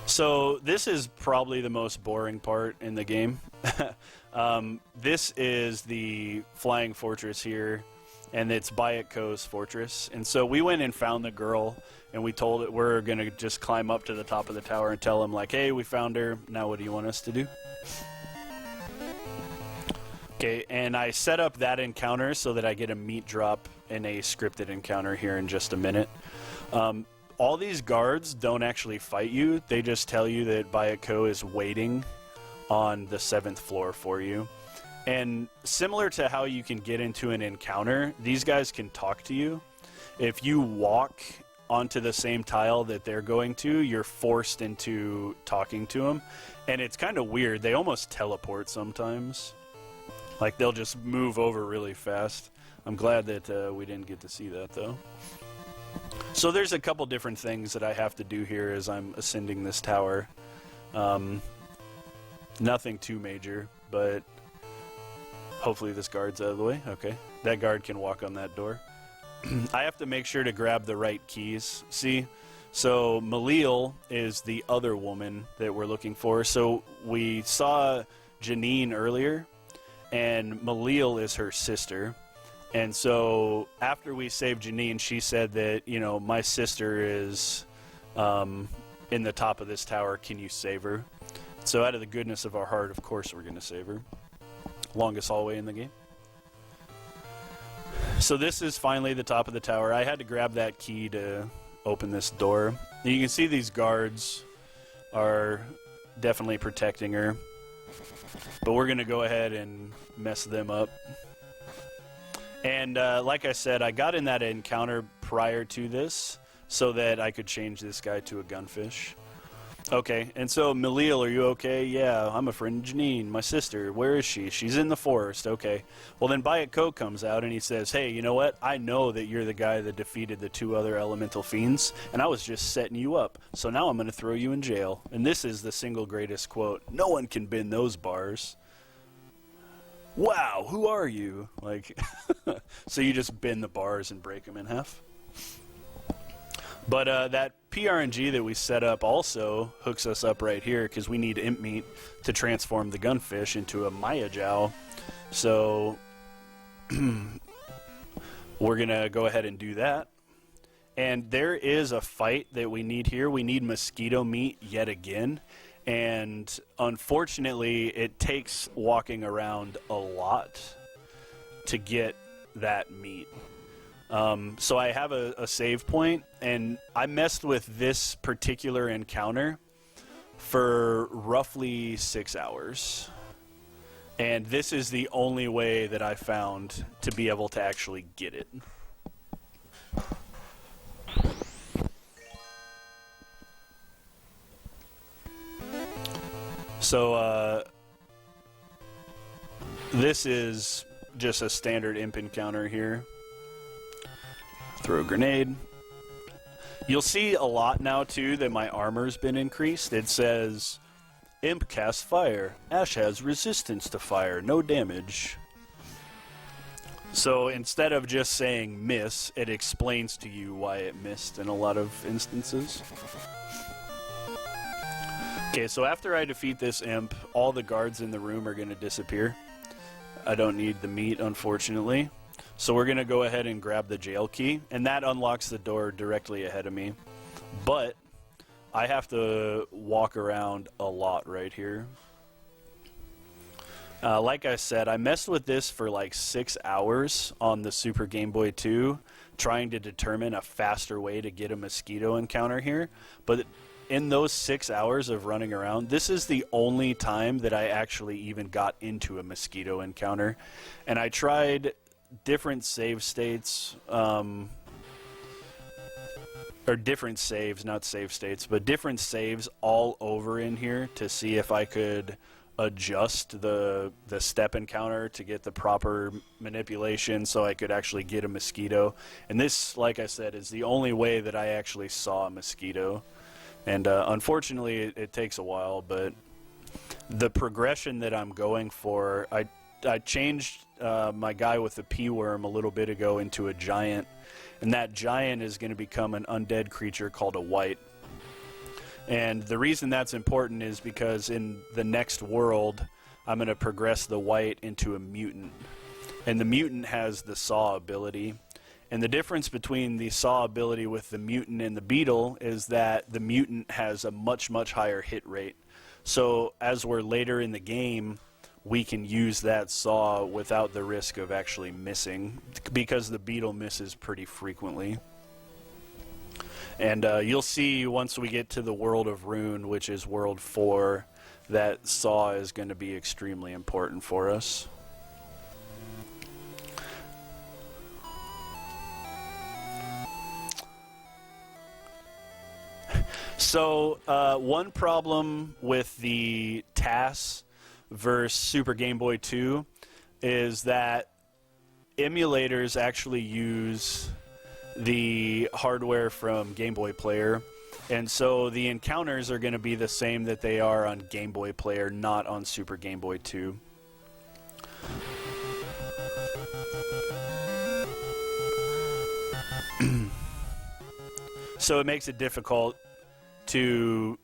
So this is probably the most boring part in the game. This is the flying fortress here, and it's Bayat-Ko's fortress. And so we went and found the girl, and we told it we're going to just climb up to the top of the tower and tell him, like, hey, we found her. Now what do you want us to do? Okay, and I set up that encounter so that I get a meat drop in a scripted encounter here in just a minute. All these guards don't actually fight you. They just tell you that Bayat-Ko is waiting on the 7th floor for you. And similar to how you can get into an encounter, these guys can talk to you. If you walk onto the same tile that they're going to, you're forced into talking to them. And it's kind of weird. They almost teleport sometimes. Like, they'll just move over really fast. I'm glad that we didn't get to see that, though. So there's a couple different things that I have to do here as I'm ascending this tower. Nothing too major, but hopefully this guard's out of the way. Okay, that guard can walk on that door. I have to make sure to grab the right keys. See? So Malil is the other woman that we're looking for. So we saw Janine earlier, and Malil is her sister. And so after we saved Janine, she said that, you know, my sister is in the top of this tower. Can you save her? So out of the goodness of our heart, of course we're going to save her. Longest hallway in the game. So this is finally the top of the tower. I had to grab that key to open this door. And you can see these guards are definitely protecting her. But we're going to go ahead and mess them up. And like I said, I got in that encounter prior to this so that I could change this guy to a gunfish. Okay, and so Malil, are you okay? Yeah, I'm a friend of Janine, my sister. Where is she? She's in the forest. Okay. Well, then Bayat-Ko comes out and he says, hey, you know what? I know that you're the guy that defeated the 2 other elemental fiends, and I was just setting you up. So now I'm going to throw you in jail. And this is the single greatest quote. No one can bend those bars. Wow, who are you? Like, so you just bend the bars and break them in half. But that PRNG that we set up also hooks us up right here because we need imp meat to transform the gunfish into a Maya Jow. So we're going to go ahead and do that. And there is a fight that we need here. We need mosquito meat yet again. And unfortunately, it takes walking around a lot to get that meat. So I have a save point, and I messed with this particular encounter for roughly 6 hours. And this is the only way that I found to be able to actually get it. So, this is just a standard imp encounter here. Throw a grenade. You'll see a lot now, too, that my armor's been increased. It says, Imp casts fire. Ash has resistance to fire. No damage. So instead of just saying miss, it explains to you why it missed in a lot of instances. Okay, so after I defeat this imp, all the guards in the room are going to disappear. I don't need the meat, unfortunately. So we're going to go ahead and grab the jail key, and that unlocks the door directly ahead of me. But I have to walk around a lot right here. Like I said, I messed with this for like 6 hours on the Super Game Boy 2, trying to determine a faster way to get a mosquito encounter here. But in those 6 hours of running around, this is the only time that I actually even got into a mosquito encounter. And I tried different save states, or different saves, not save states, but different saves all over in here to see if I could adjust the step encounter to get the proper manipulation so I could actually get a mosquito. And this, like I said, is the only way that I actually saw a mosquito. And unfortunately, it takes a while, but the progression that I'm going for, I changed my guy with the P-worm a little bit ago into a giant, and that giant is going to become an undead creature called a wight. And the reason that's important is because in the next world, I'm going to progress the wight into a mutant. And the mutant has the saw ability. And the difference between the saw ability with the mutant and the beetle is that the mutant has a much, much higher hit rate. So as we're later in the game, we can use that saw without the risk of actually missing, because the beetle misses pretty frequently. And you'll see once we get to the World of Rune, which is World 4, that saw is going to be extremely important for us. So one problem with the TAS versus Super Game Boy 2 is that emulators actually use the hardware from Game Boy Player, and so the encounters are going to be the same that they are on Game Boy Player, not on Super Game Boy 2. So it makes it difficult to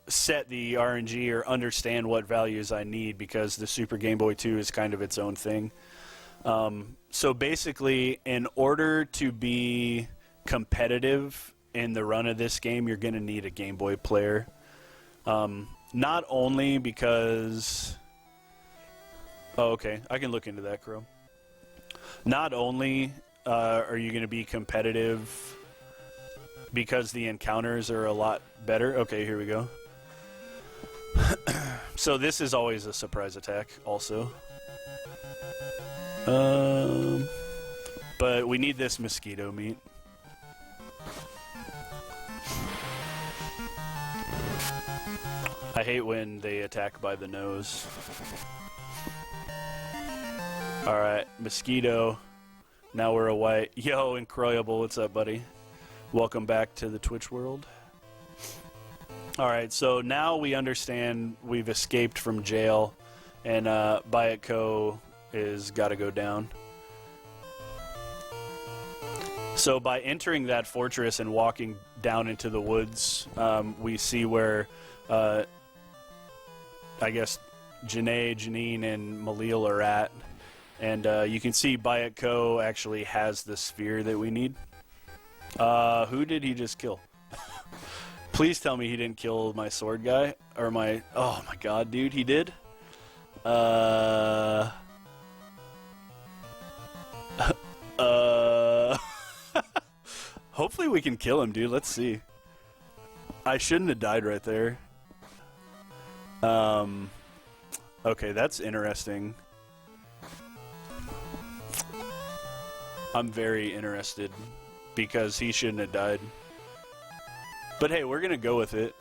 set the RNG or understand what values I need, because the Super Game Boy 2 is kind of its own thing. So basically, in order to be competitive in the run of this game, you're going to need a Game Boy player. Not only because... Oh, okay. I can look into that, Crow. Not only are you going to be competitive because the encounters are a lot better. Okay, here we go. So this is always a surprise attack also. But we need this mosquito meat. I hate when they attack by the nose. Alright, mosquito. Now we're a wight. Yo, Incroyable, what's up, buddy? Welcome back to the Twitch world. Alright, so now we understand we've escaped from jail, and Bayatko is gotta go down. So by entering that fortress and walking down into the woods, we see where, I guess, Janae, Janine, and Malil are at. And you can see Bayatko actually has the sphere that we need. Who did he just kill? Please tell me he didn't kill my sword guy. Or my... Oh my god, dude. He did? Hopefully we can kill him, dude. Let's see. I shouldn't have died right there. Okay, that's interesting. I'm very interested because he shouldn't have died. But hey, we're gonna go with it.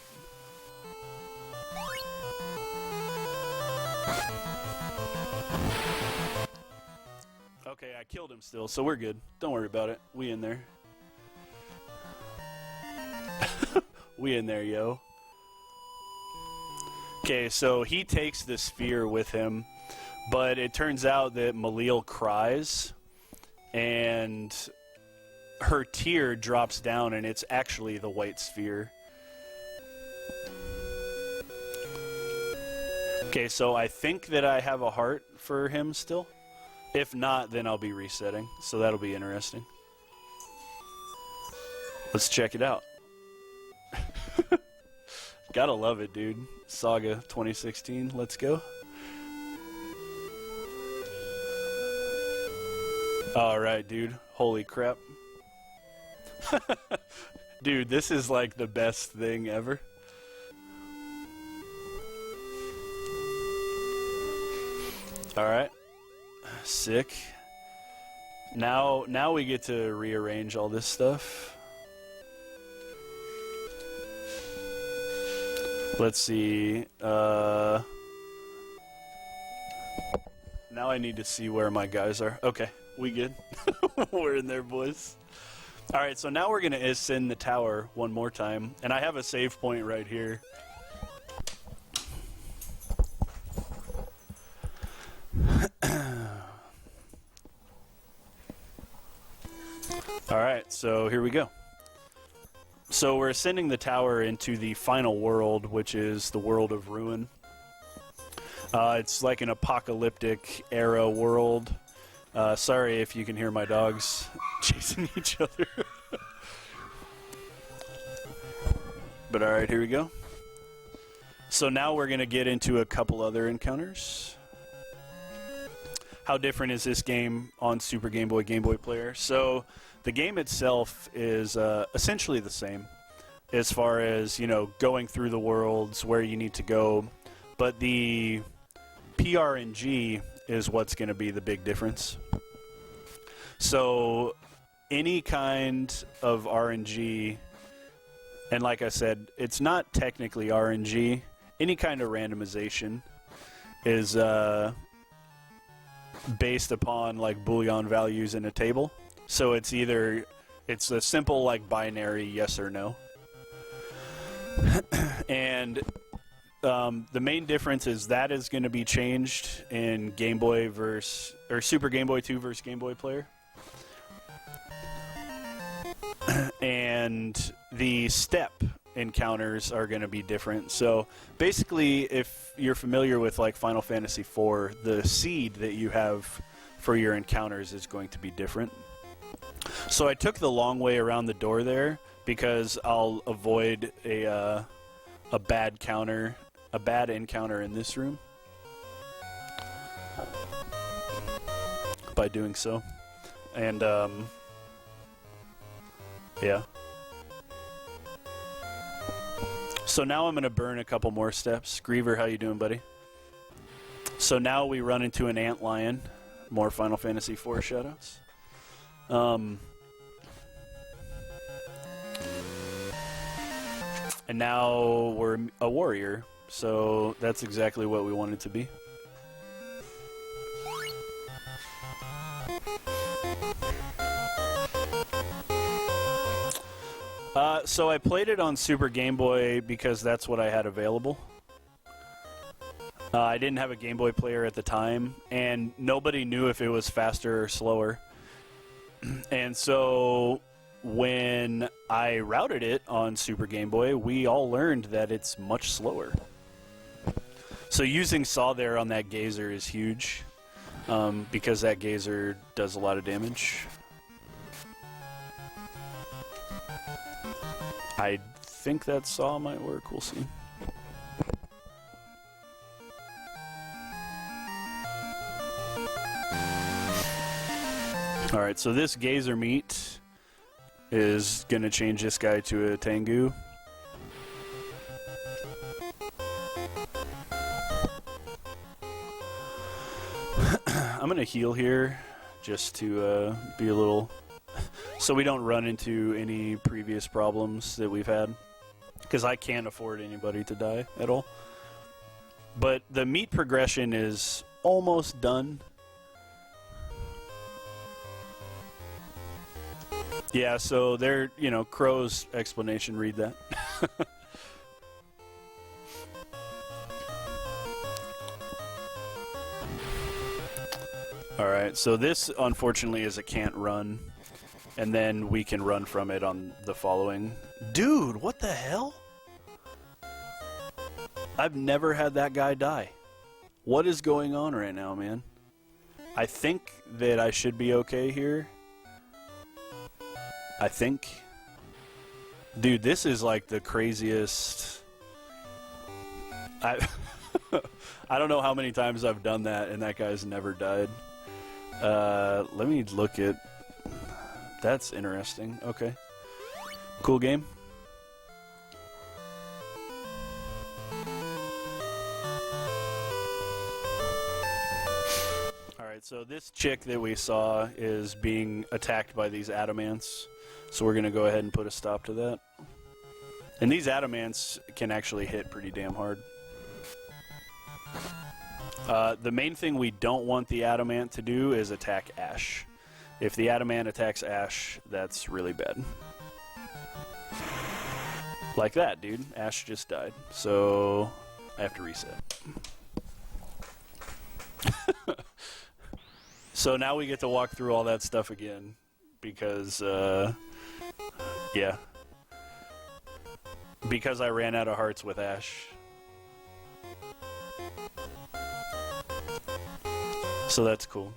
Okay, I killed him still, so we're good. Don't worry about it. We in there. We in there, yo. Okay, so he takes the sphere with him, but it turns out that Malil cries, and her tear drops down, and it's actually the white sphere. Okay, so I think that I have a heart for him still. If not, then I'll be resetting, so that'll be interesting. Let's check it out. Gotta love it, dude. SaGa 2016, let's go. Alright, dude. Holy crap. Dude, this is like the best thing ever. Alright. Sick. Now we get to rearrange all this stuff. Let's see. Now I need to see where my guys are. Okay, we good. We're in there, boys. Alright, so now we're going to ascend the tower one more time. And I have a save point right here. Alright, so here we go. So we're ascending the tower into the final world, which is the world of ruin. It's like an apocalyptic era world. Sorry if you can hear my dogs chasing each other. But alright, here we go. So now we're going to get into a couple other encounters. How different is this game on Super Game Boy, Game Boy Player? So the game itself is essentially the same as far as, you know, going through the worlds, where you need to go. But the PRNG is what's going to be the big difference. So any kind of RNG, and like I said, it's not technically RNG, any kind of randomization is based upon like Boolean values in a table. So it's it's a simple like binary yes or no. And the main difference is that is going to be changed in Game Boy or Super Game Boy 2 versus Game Boy Player. And the step encounters are going to be different. So basically, if you're familiar with like Final Fantasy IV, the seed that you have for your encounters is going to be different. So I took the long way around the door there because I'll avoid a bad encounter in this room by doing so. And yeah. So now I'm going to burn a couple more steps. Griever, how you doing, buddy? So now we run into an antlion. More Final Fantasy IV shoutouts. And now we're a warrior, so that's exactly what we wanted to be. So I played it on Super Game Boy because that's what I had available. I didn't have a Game Boy player at the time, and nobody knew if it was faster or slower. And so when I routed it on Super Game Boy, we all learned that it's much slower. So using Saw there on that Gazer is huge, because that Gazer does a lot of damage. I think that saw might work. We'll see. Alright, so this Gazer meat is going to change this guy to a Tengu. I'm going to heal here just to be a little... so we don't run into any previous problems that we've had. Because I can't afford anybody to die at all. But the meat progression is almost done. Yeah, so there, you know, Crow's explanation, read that. Alright, so this unfortunately is a can't run, and then we can run from it on the following. Dude, what the hell? I've never had that guy die. What is going on right now, man? I think that I should be okay here. I think. Dude, this is like the craziest... I don't know how many times I've done that and that guy's never died. Let me look at... That's interesting. Okay. Cool game. Alright, so this chick that we saw is being attacked by these adamants. So we're going to go ahead and put a stop to that. And these adamants can actually hit pretty damn hard. The main thing we don't want the adamant to do is attack Ash. If the adamant attacks Ash, that's really bad. Like that, dude. Ash just died. So I have to reset. So now we get to walk through all that stuff again. Because, yeah. Because I ran out of hearts with Ash. So that's cool.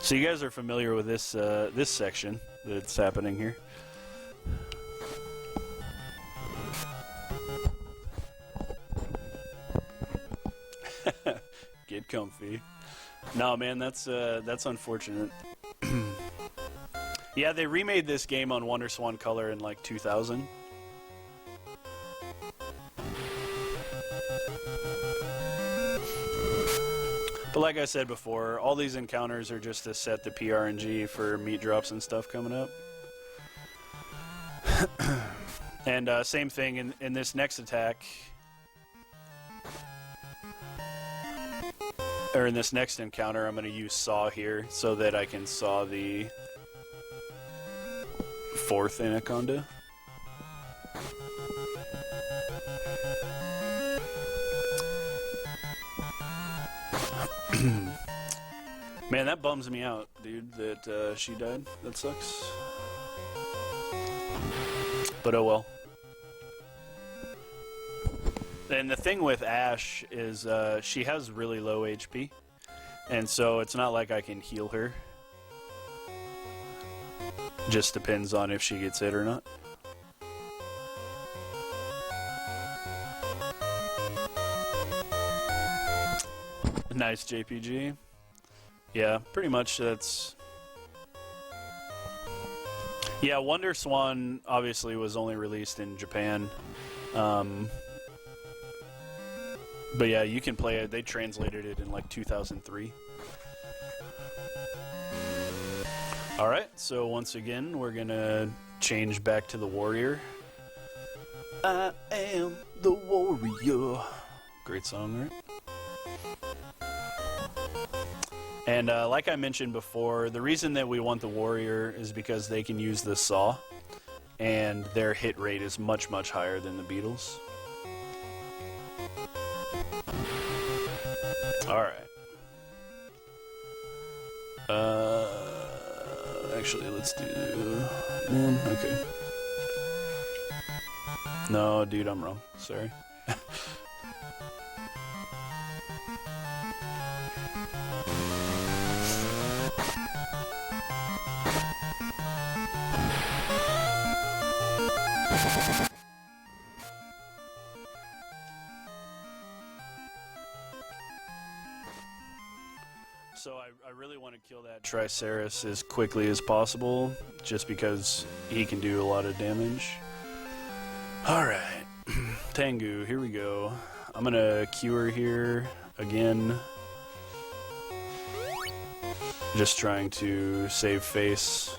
So you guys are familiar with this this section that's happening here. Get comfy. No, man, that's unfortunate. Yeah, they remade this game on WonderSwan Color in like 2000. But like I said before, all these encounters are just to set the PRNG for meat drops and stuff coming up. And same thing in this next attack. Or in this next encounter, I'm going to use Saw here so that I can saw the 4th Anaconda. Man, that bums me out, dude, that she died. That sucks. But oh well. And the thing with Ash is she has really low HP. And so it's not like I can heal her. Just depends on if she gets hit or not. Nice JPG. Yeah, pretty much that's... Yeah, WonderSwan obviously was only released in Japan. But yeah, you can play it. They translated it in like 2003. Alright, so once again, we're gonna change back to the warrior. I am the warrior. Great song, right? And like I mentioned before, the reason that we want the warrior is because they can use the saw, and their hit rate is much, much higher than the beetles. Alright. Actually, let's do... Man, okay. No, dude, I'm wrong. Sorry. So I really want to kill that Triceratops as quickly as possible, just because he can do a lot of damage. Alright, Tengu, here we go. I'm gonna cure here again. Just trying to save face.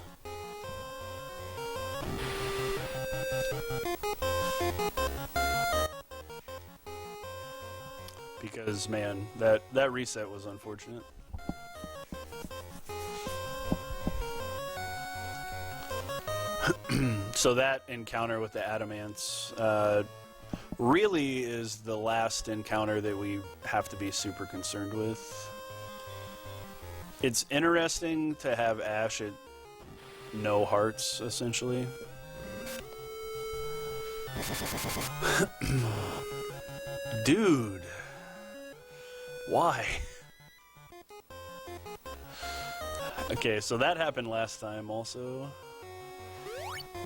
Because, man, that reset was unfortunate. So that encounter with the Adamants really is the last encounter that we have to be super concerned with. It's interesting to have Ash at no hearts, essentially. Dude. Why? Okay, so that happened last time also.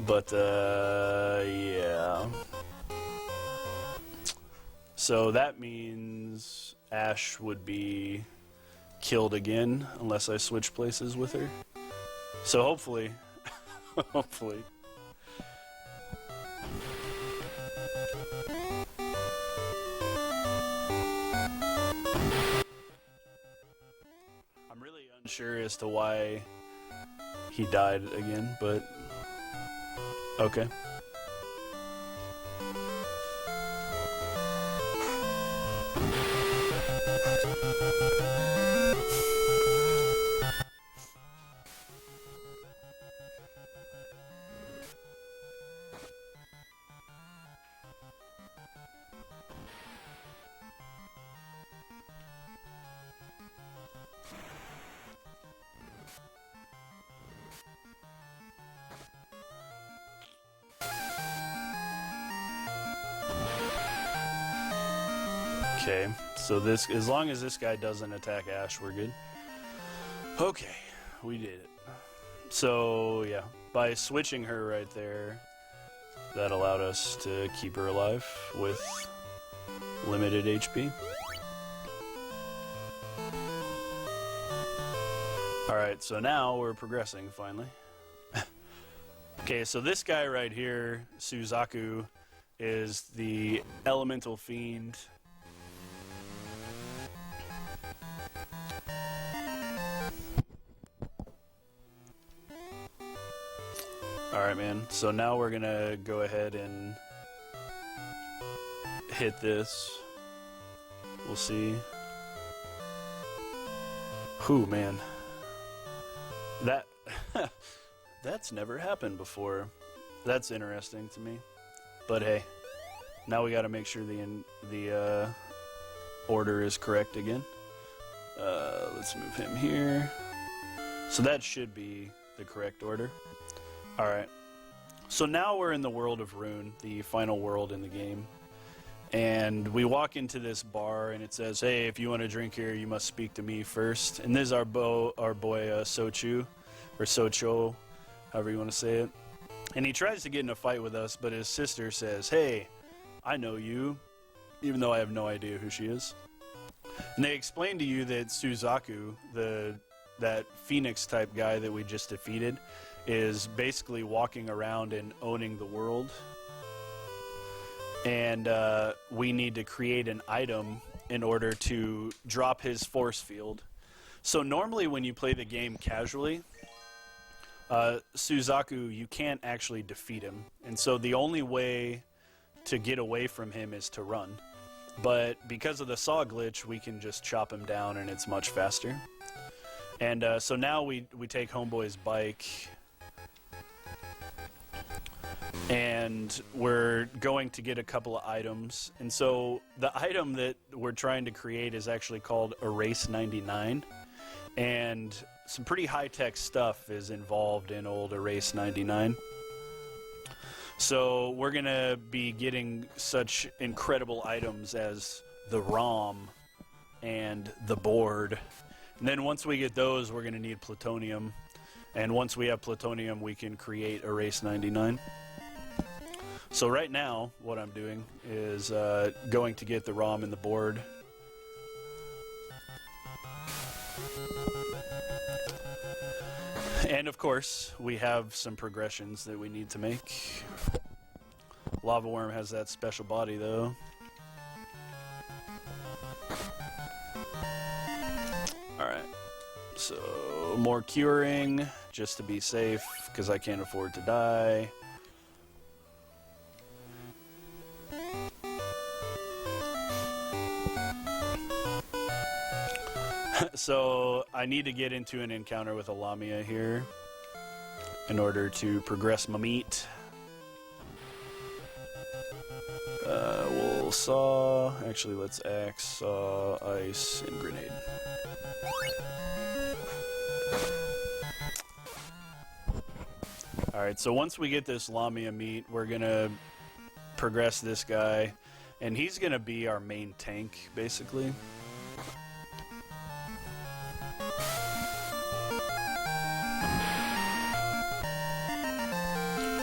But, yeah. So that means Ash would be killed again unless I switch places with her. So hopefully, hopefully. I'm really unsure as to why he died again, but okay. Okay, so this, as long as this guy doesn't attack Ash, we're good. Okay, we did it. So, yeah, by switching her right there, that allowed us to keep her alive with limited HP. Alright, so now we're progressing, finally. Okay, so this guy right here, Suzaku, is the Elemental Fiend. Alright, man, so now we're gonna go ahead and hit this. We'll see. Whew, man. That... that's never happened before. That's interesting to me. But hey, now we gotta make sure the order is correct again. Let's move him here. So that should be the correct order. Alright, so now we're in the world of Rune, the final world in the game. And we walk into this bar and it says, hey, if you want to drink here, you must speak to me first. And this is our boy Sochu, or Socho, however you want to say it. And he tries to get in a fight with us, but his sister says, hey, I know you, even though I have no idea who she is. And they explain to you that Suzaku, that Phoenix type guy that we just defeated, is basically walking around and owning the world. And we need to create an item in order to drop his force field. So normally when you play the game casually, Suzaku, you can't actually defeat him. And so the only way to get away from him is to run. But because of the saw glitch, we can just chop him down and it's much faster. And so now we take Homeboy's bike, and we're going to get a couple of items. And so the item that we're trying to create is actually called Erase 99. And some pretty high-tech stuff is involved in old Erase 99. So we're going to be getting such incredible items as the ROM and the board. And then once we get those, we're going to need plutonium. And once we have plutonium, we can create Erase 99. So right now, what I'm doing is going to get the ROM and the board. And of course, we have some progressions that we need to make. Lava Worm has that special body, though. Alright, so more curing, just to be safe, because I can't afford to die. So I need to get into an encounter with a Lamia here in order to progress my meat. We'll saw. Actually, let's axe, saw, ice, and grenade. Alright, so once we get this Lamia meat, we're gonna progress this guy, and he's gonna be our main tank, basically.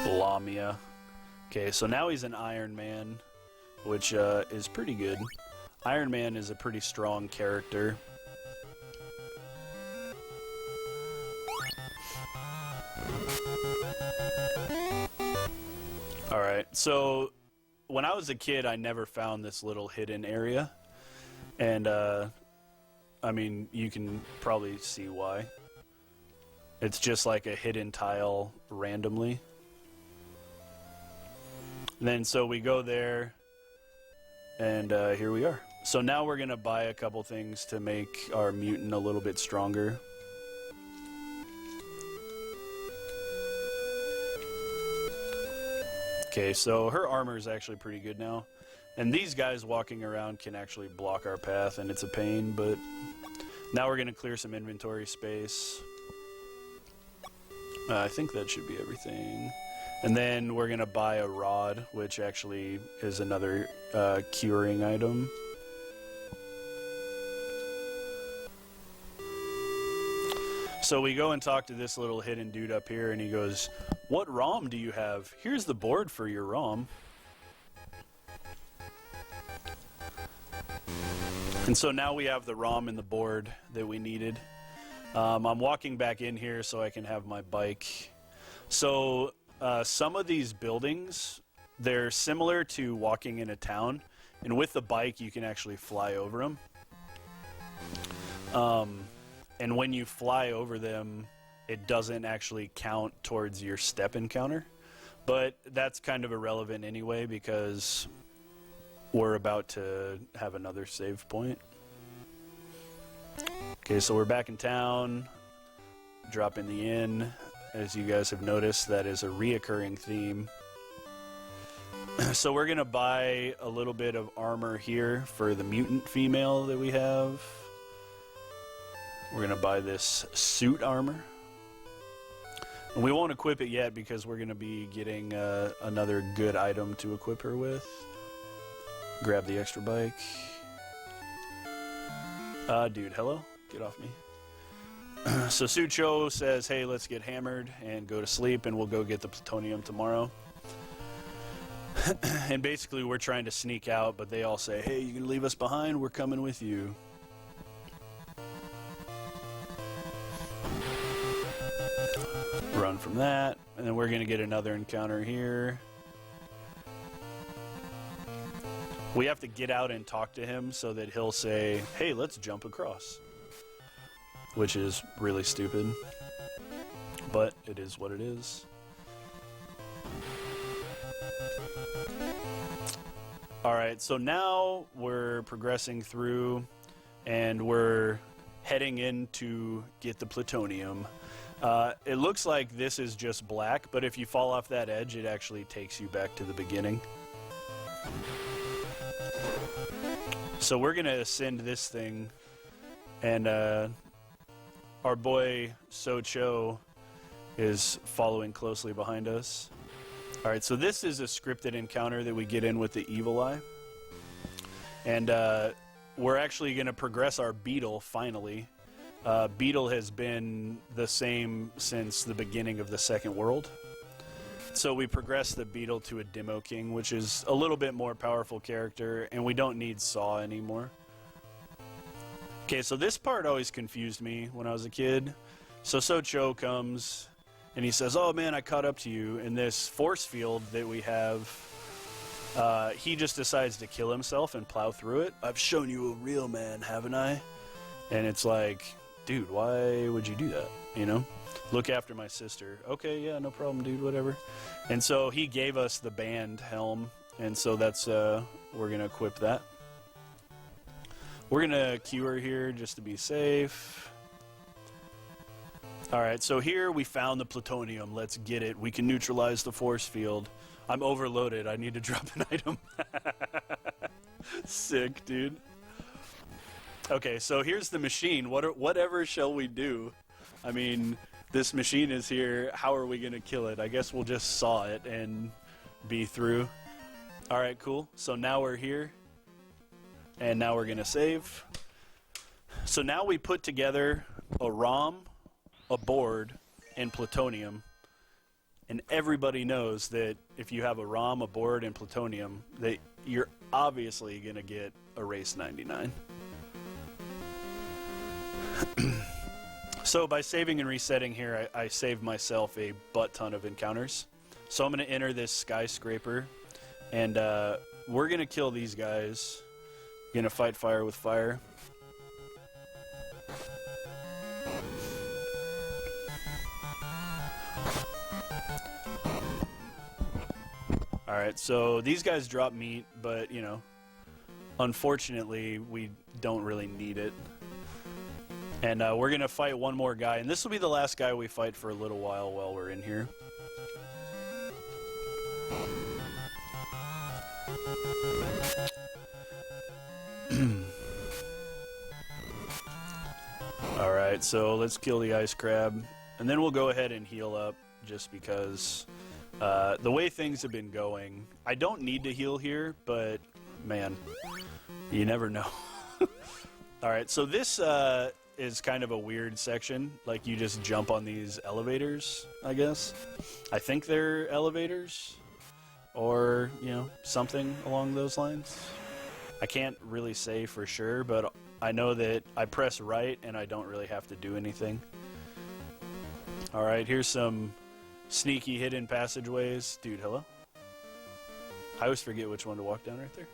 Lamia. Okay, so now he's an Iron Man, which is pretty good. Iron Man is a pretty strong character. Alright, so when I was a kid, I never found this little hidden area. And, I mean, you can probably see why. It's just like a hidden tile randomly. And then so we go there, and here we are. So now we're going to buy a couple things to make our mutant a little bit stronger. Okay, so her armor is actually pretty good now. And these guys walking around can actually block our path, and it's a pain, but now we're going to clear some inventory space. I think that should be everything. And then we're going to buy a rod, which actually is another curing item. So we go and talk to this little hidden dude up here, and he goes, "What ROM do you have? Here's the board for your ROM." And so now we have the ROM and the board that we needed. I'm walking back in here so I can have my bike. So some of these buildings, they're similar to walking in a town, and with the bike you can actually fly over them. And when you fly over them, it doesn't actually count towards your step encounter. But that's kind of irrelevant anyway, because we're about to have another save point. Okay, so we're back in town, drop in the inn. As you guys have noticed, that is a reoccurring theme. So we're going to buy a little bit of armor here for the mutant female that we have. We're going to buy this suit armor. And we won't equip it yet because we're going to be getting another good item to equip her with. Grab the extra bike. Dude, hello? Get off me. So Sucho says, hey, let's get hammered and go to sleep, and we'll go get the plutonium tomorrow. And basically we're trying to sneak out, but they all say, hey, you can leave us behind, we're coming with you. Run from that, and then we're going to get another encounter here. We have to get out and talk to him so that he'll say, hey, let's jump across. Which is really stupid, but it is what it is. Alright, so now we're progressing through, and we're heading in to get the plutonium. It looks like this is just black, but if you fall off that edge, it actually takes you back to the beginning. So we're going to ascend this thing, and our boy Socho is following closely behind us. Alright, so this is a scripted encounter that we get in with the Evil Eye. And we're actually going to progress our Beetle, finally. Beetle has been the same since the beginning of the Second World. So we progress the beetle to a Demo King, which is a little bit more powerful character, and we don't need Saw anymore. Okay, so this part always confused me when I was a kid. So Cho comes, and he says, "Oh man, I caught up to you." In this force field that we have, he just decides to kill himself and plow through it. "I've shown you a real man, haven't I?" And it's like, dude, why would you do that? You know? Look after my sister. Okay, yeah, no problem, dude, whatever. And so he gave us the band helm, and so that's, we're going to equip that. We're going to queue her here just to be safe. Alright, so here we found the plutonium. Let's get it. We can neutralize the force field. I'm overloaded. I need to drop an item. Sick, dude. Okay, so here's the machine. Whatever shall we do? I mean, this machine is here. How are we going to kill it? I guess we'll just saw it and be through. Alright, cool. So now we're here. And now we're going to save. So now we put together a ROM, a board, and plutonium. And everybody knows that if you have a ROM, a board, and plutonium, that you're obviously going to get a race 99. So by saving and resetting here, I saved myself a butt ton of encounters. So I'm going to enter this skyscraper, and we're going to kill these guys. Going to fight fire with fire. Alright, so these guys drop meat, but, you know, unfortunately, we don't really need it. And we're going to fight one more guy, and this will be the last guy we fight for a little while we're in here. Alright, so let's kill the ice crab, and then we'll go ahead and heal up, just because the way things have been going, I don't need to heal here, but man, you never know. Alright, so this is kind of a weird section. Like, you just jump on these elevators, I guess. I think they're elevators, or, you know, something along those lines. I can't really say for sure, but I know that I press right and I don't really have to do anything. Alright, here's some sneaky hidden passageways. Dude, hello? I always forget which one to walk down right there.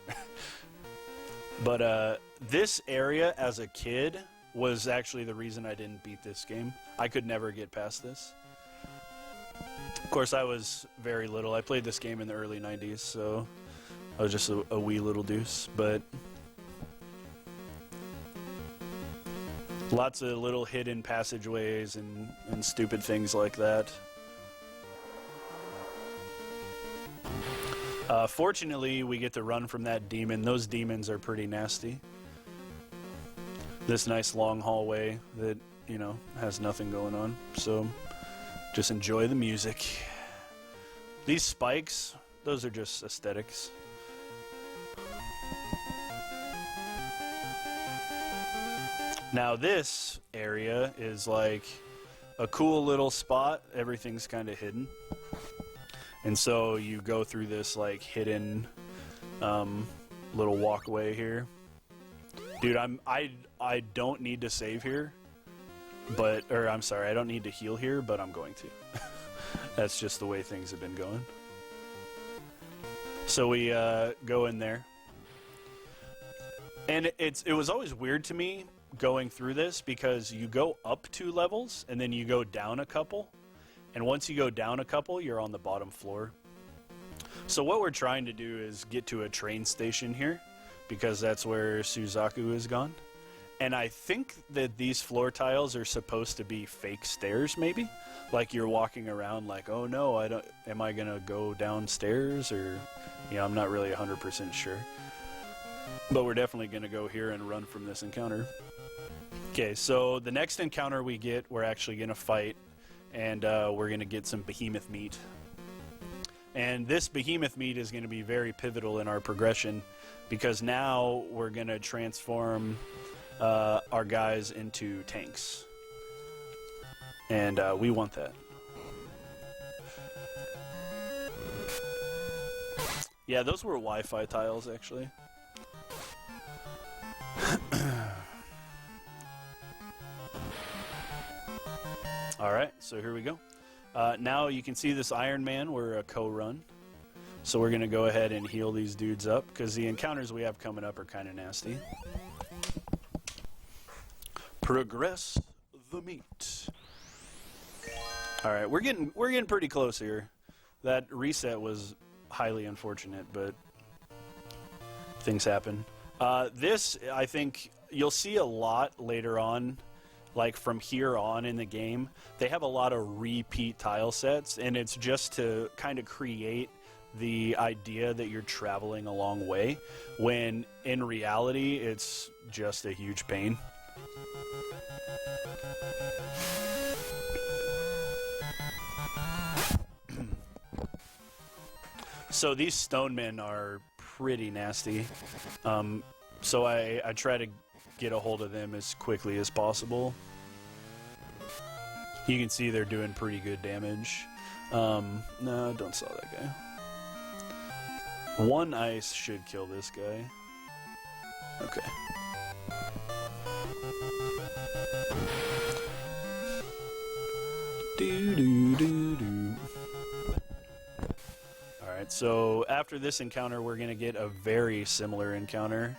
But this area as a kid was actually the reason I didn't beat this game. I could never get past this. Of course, I was very little. I played this game in the early 90s, so I was just a wee little deuce. But lots of little hidden passageways and stupid things like that. Fortunately, we get to run from that demon. Those demons are pretty nasty. This nice long hallway that, you know, has nothing going on. So just enjoy the music. These spikes, those are just aesthetics. Now this area is like a cool little spot. Everything's kind of hidden. And so you go through this like hidden little walkway here. Dude, I don't need to save here, I'm sorry, I don't need to heal here, but I'm going to. That's just the way things have been going. So we go in there. And it was always weird to me going through this, because you go up 2 levels and then you go down a couple. And once you go down a couple, you're on the bottom floor. So what we're trying to do is get to a train station here, because that's where Suzaku is gone. And I think that these floor tiles are supposed to be fake stairs, maybe? Like you're walking around like, oh no, am I gonna go downstairs? Or, you know, I'm not really 100% sure. But we're definitely gonna go here and run from this encounter. Okay, so the next encounter we get, we're actually gonna fight, and we're gonna get some behemoth meat. And this behemoth meat is gonna be very pivotal in our progression, because now we're gonna transform our guys into tanks. And we want that. Yeah, those were Wi-Fi tiles, actually. Alright, so here we go. Now you can see this Iron Man, we're a co-run. So we're going to go ahead and heal these dudes up, because the encounters we have coming up are kind of nasty. Progress the meat. Alright, we're getting pretty close here. That reset was highly unfortunate, but things happen. This, I think, you'll see a lot later on, like from here on in the game. They have a lot of repeat tile sets, and it's just to kind of create the idea that you're traveling a long way, when in reality, it's just a huge pain. So these stone men are pretty nasty. So I try to get a hold of them as quickly as possible. You can see they're doing pretty good damage. No, don't saw that guy. One ice should kill this guy. Okay. Do. Alright, so after this encounter, we're going to get a very similar encounter.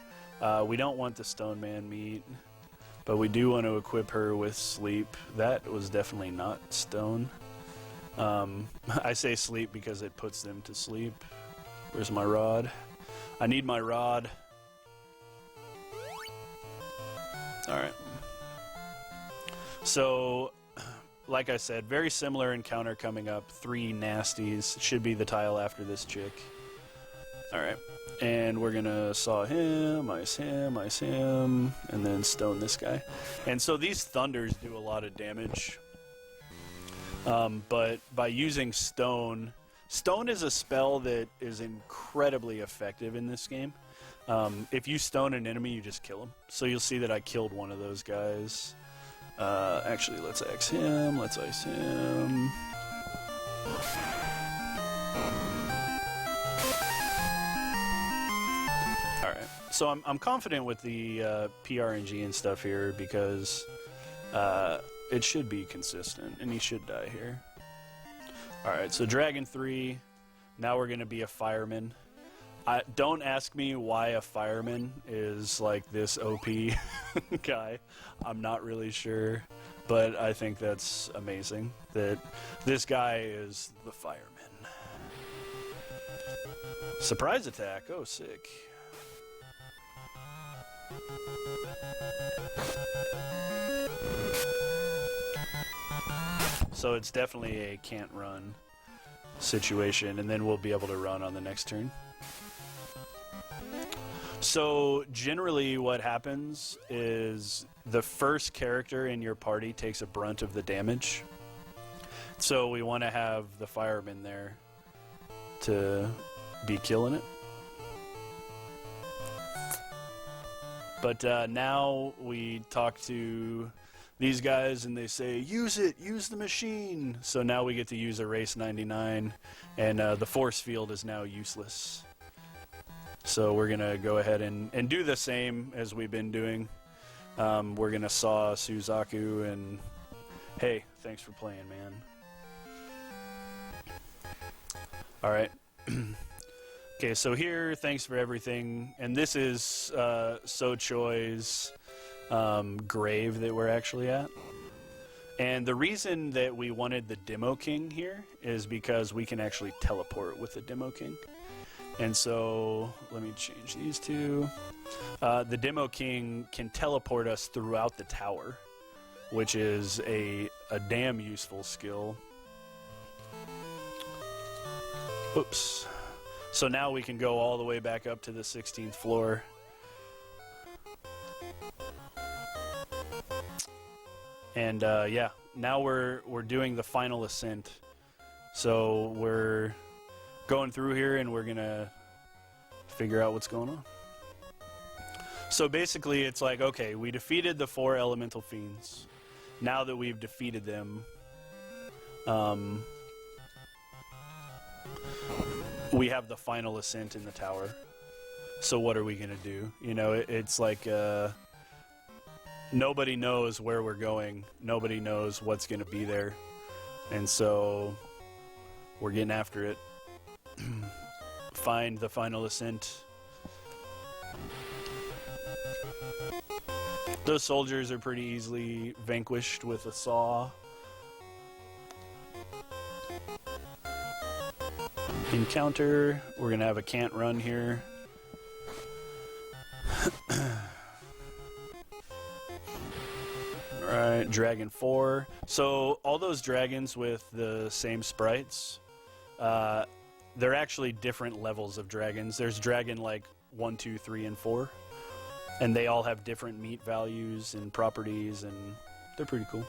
We don't want the Stone Man meat, but we do want to equip her with sleep. That was definitely not stone. I say sleep because it puts them to sleep. Where's my rod? I need my rod. Alright. So, like I said, very similar encounter coming up. 3 nasties. Should be the tile after this chick. Alright. And we're gonna saw him, ice him, and then stone this guy. And so these thunders do a lot of damage. But by using stone... Stone is a spell that is incredibly effective in this game. If you stone an enemy, you just kill him. So you'll see that I killed one of those guys. Actually, let's axe him. Let's ice him. Alright. So I'm confident with the PRNG and stuff here because it should be consistent, and he should die here. Alright, so Dragon 3, now we're going to be a fireman. Don't ask me why a fireman is like this OP guy. I'm not really sure, but I think that's amazing that this guy is the fireman. Surprise attack, oh sick. So it's definitely a can't run situation, and then we'll be able to run on the next turn. So generally what happens is the first character in your party takes a brunt of the damage. So we want to have the fireman there to be killing it. But now we talk to these guys and they say, use it, use the machine. So now we get to use a race 99, and the force field is now useless. So we're going to go ahead and do the same as we've been doing. We're going to saw Suzaku, and hey, thanks for playing, man. Alright. Okay, so here, thanks for everything. And this is So Choi's grave that we're actually at. And the reason that we wanted the Demo King here is because we can actually teleport with the Demo King. And so, let me change these two. The Demo King can teleport us throughout the tower, which is a damn useful skill. Oops. So now we can go all the way back up to the 16th floor. And yeah, now we're doing the final ascent. So we're going through here and we're gonna figure out what's going on. So basically it's like, okay, we defeated the 4 elemental fiends. Now that we've defeated we have the final ascent in the tower. So what are we going to do? You know, it's like nobody knows where we're going. Nobody knows what's going to be there. And so we're getting after it. Find the final ascent. Those soldiers are pretty easily vanquished with a saw. Encounter. We're going to have a can't run here. Alright, Dragon 4. So all those dragons with the same sprites, they're actually different levels of dragons. There's dragon like 1, 2, 3, and 4. And they all have different meat values and properties, and they're pretty cool.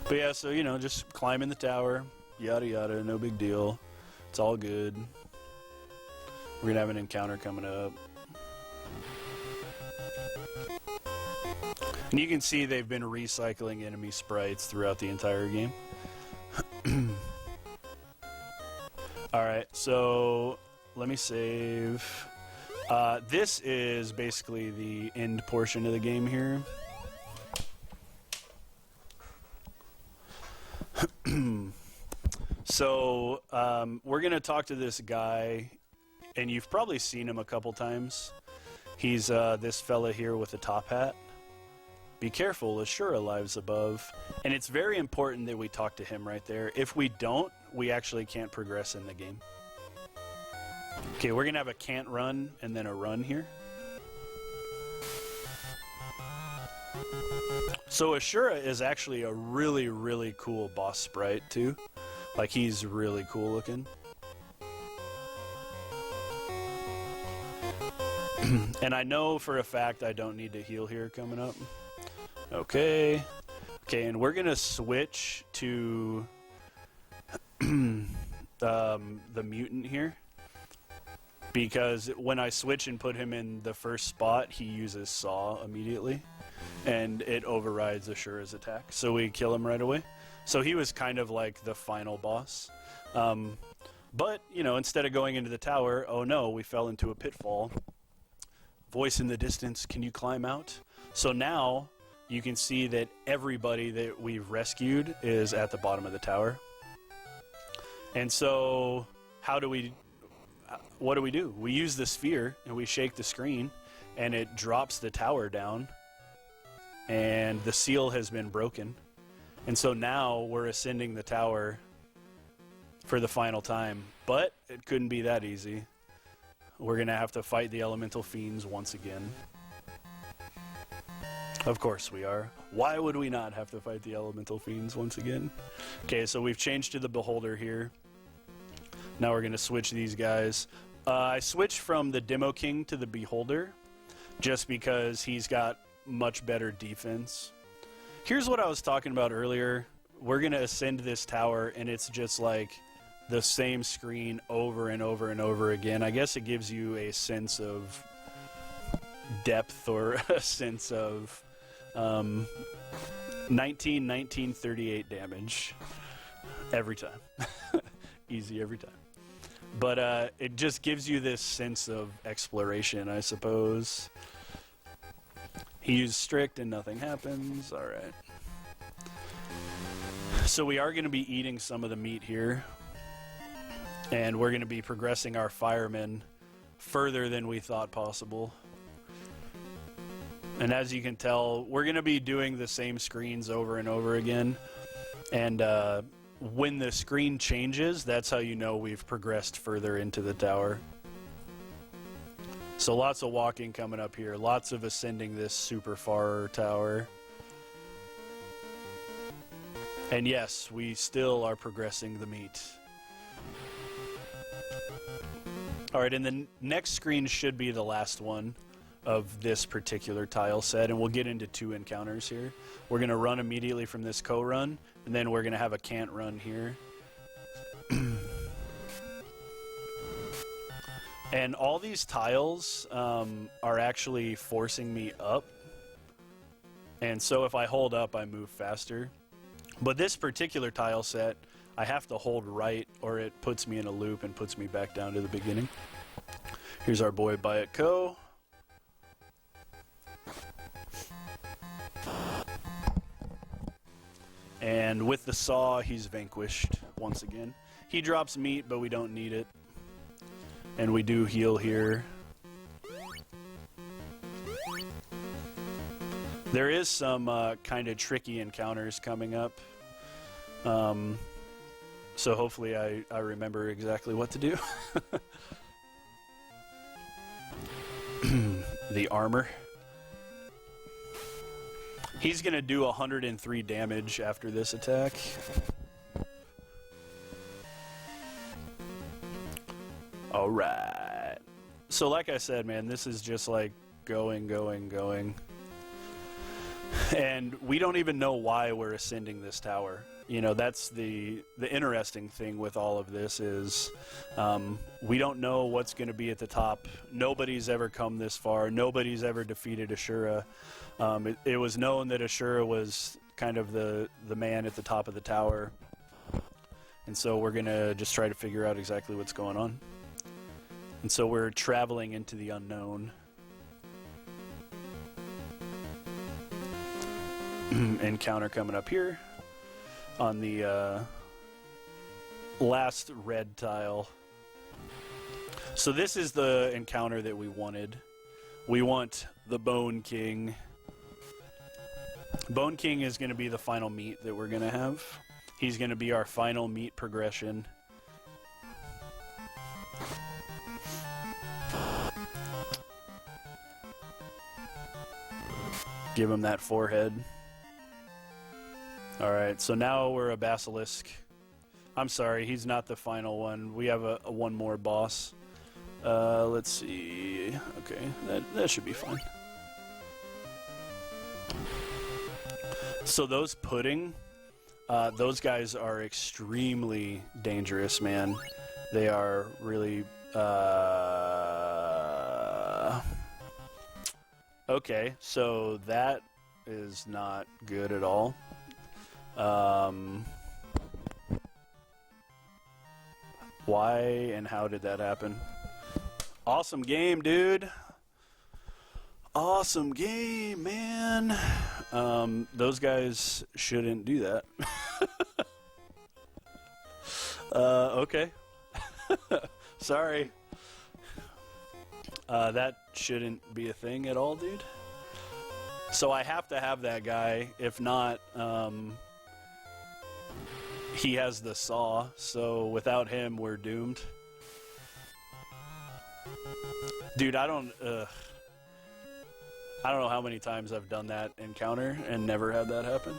But yeah, so, you know, just climbing the tower, yada yada, no big deal. It's all good. We're gonna have an encounter coming up. And you can see they've been recycling enemy sprites throughout the entire game. Alright, so let me save. This is basically the end portion of the game here. So, we're going to talk to this guy, and you've probably seen him a couple times. He's this fella here with a top hat. Be careful, Ashura lives above. And it's very important that we talk to him right there. If we don't, we actually can't progress in the game. Okay, we're going to have a can't run and then a run here. So Ashura is actually a really, really cool boss sprite, too. Like, he's really cool looking. And I know for a fact I don't need to heal here coming up. Okay. Okay, and we're going to switch to the mutant here. Because when I switch and put him in the first spot, he uses Saw immediately. And it overrides Ashura's attack. So we kill him right away. So he was kind of like the final boss. But, you know, instead of going into the tower, oh no, we fell into a pitfall. Voice in the distance, can you climb out? So now you can see that everybody that we've rescued is at the bottom of the tower. And so what do? We use the sphere and we shake the screen and it drops the tower down and the seal has been broken. And so now we're ascending the tower for the final time. But it couldn't be that easy. We're going to have to fight the elemental fiends once again. Of course we are. Why would we not have to fight the elemental fiends once again? Okay, so we've changed to the beholder here. Now we're going to switch these guys. I switched from the Demo King to the beholder just because he's got much better defense. Here's what I was talking about earlier. We're going to ascend this tower, and it's just like the same screen over and over and over again. I guess it gives you a sense of depth or a sense of 1938 damage every time. Easy every time. But it just gives you this sense of exploration, I suppose. He used strict and nothing happens. All right. So we are going to be eating some of the meat here. And we're going to be progressing our firemen further than we thought possible. And as you can tell, we're going to be doing the same screens over and over again. And when the screen changes, that's how you know we've progressed further into the tower. So lots of walking coming up here. Lots of ascending this super far tower. And yes, we still are progressing the meat. Alright, and the next screen should be the last one of this particular tile set, and we'll get into 2 encounters here. We're going to run immediately from this co-run, and then we're going to have a can't run here. And all these tiles are actually forcing me up, and so if I hold up, I move faster. But this particular tile set, I have to hold right or it puts me in a loop and puts me back down to the beginning. Here's our boy Bayat Ko. And with the saw, he's vanquished once again. He drops meat, but we don't need it. And we do heal here. There is some kind of tricky encounters coming up. So hopefully I remember exactly what to do. The armor. He's going to do 103 damage after this attack. Alright. So like I said, man, this is just like going. And we don't even know why we're ascending this tower. You know, that's the interesting thing with all of this is we don't know what's going to be at the top. Nobody's ever come this far. Nobody's ever defeated Ashura. It was known that Ashura was kind of the man at the top of the tower. And so we're going to just try to figure out exactly what's going on. And so we're traveling into the unknown. Encounter coming up here on the last red tile. So this is the encounter that we wanted. We want the Bone King. Bone King is going to be the final meat that we're going to have. He's going to be our final meat progression. Give him that forehead. Alright, so now we're a basilisk. I'm sorry, he's not the final one. We have a one more boss. Let's see. Okay, that should be fine. So those pudding, those guys are extremely dangerous, man. They are really... Okay, so that is not good at all. Why and how did that happen? Awesome game, dude. Awesome game, man. Those guys shouldn't do that. Okay. Sorry. That shouldn't be a thing at all, dude. So I have to have that guy. If not, he has the saw. So without him, we're doomed. Dude, I don't know how many times I've done that encounter and never had that happen.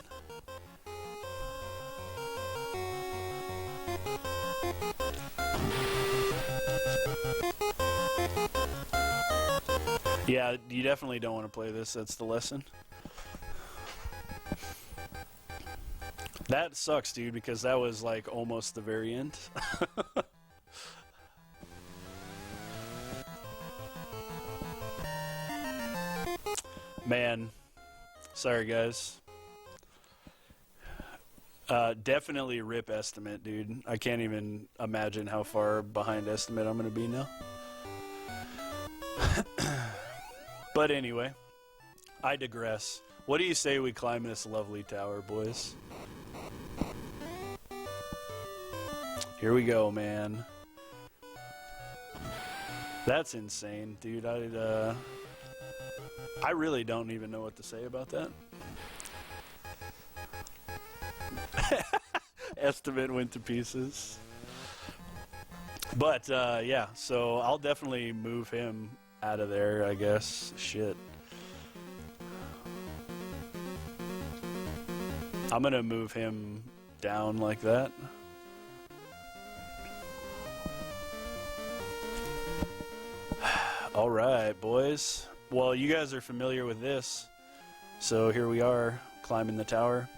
Yeah, you definitely don't want to play this. That's the lesson. That sucks, dude, because that was like almost the very end. Man, sorry guys. Definitely rip Estimate, dude. I can't even imagine how far behind Estimate I'm gonna be now. But anyway, I digress. What do you say we climb this lovely tower, boys? Here we go, man. That's insane, dude. I really don't even know what to say about that. Estimate went to pieces. But, yeah, so I'll definitely move him out of there, I guess. Shit. I'm gonna move him down like that. Alright, boys. Well, you guys are familiar with this. So here we are, climbing the tower.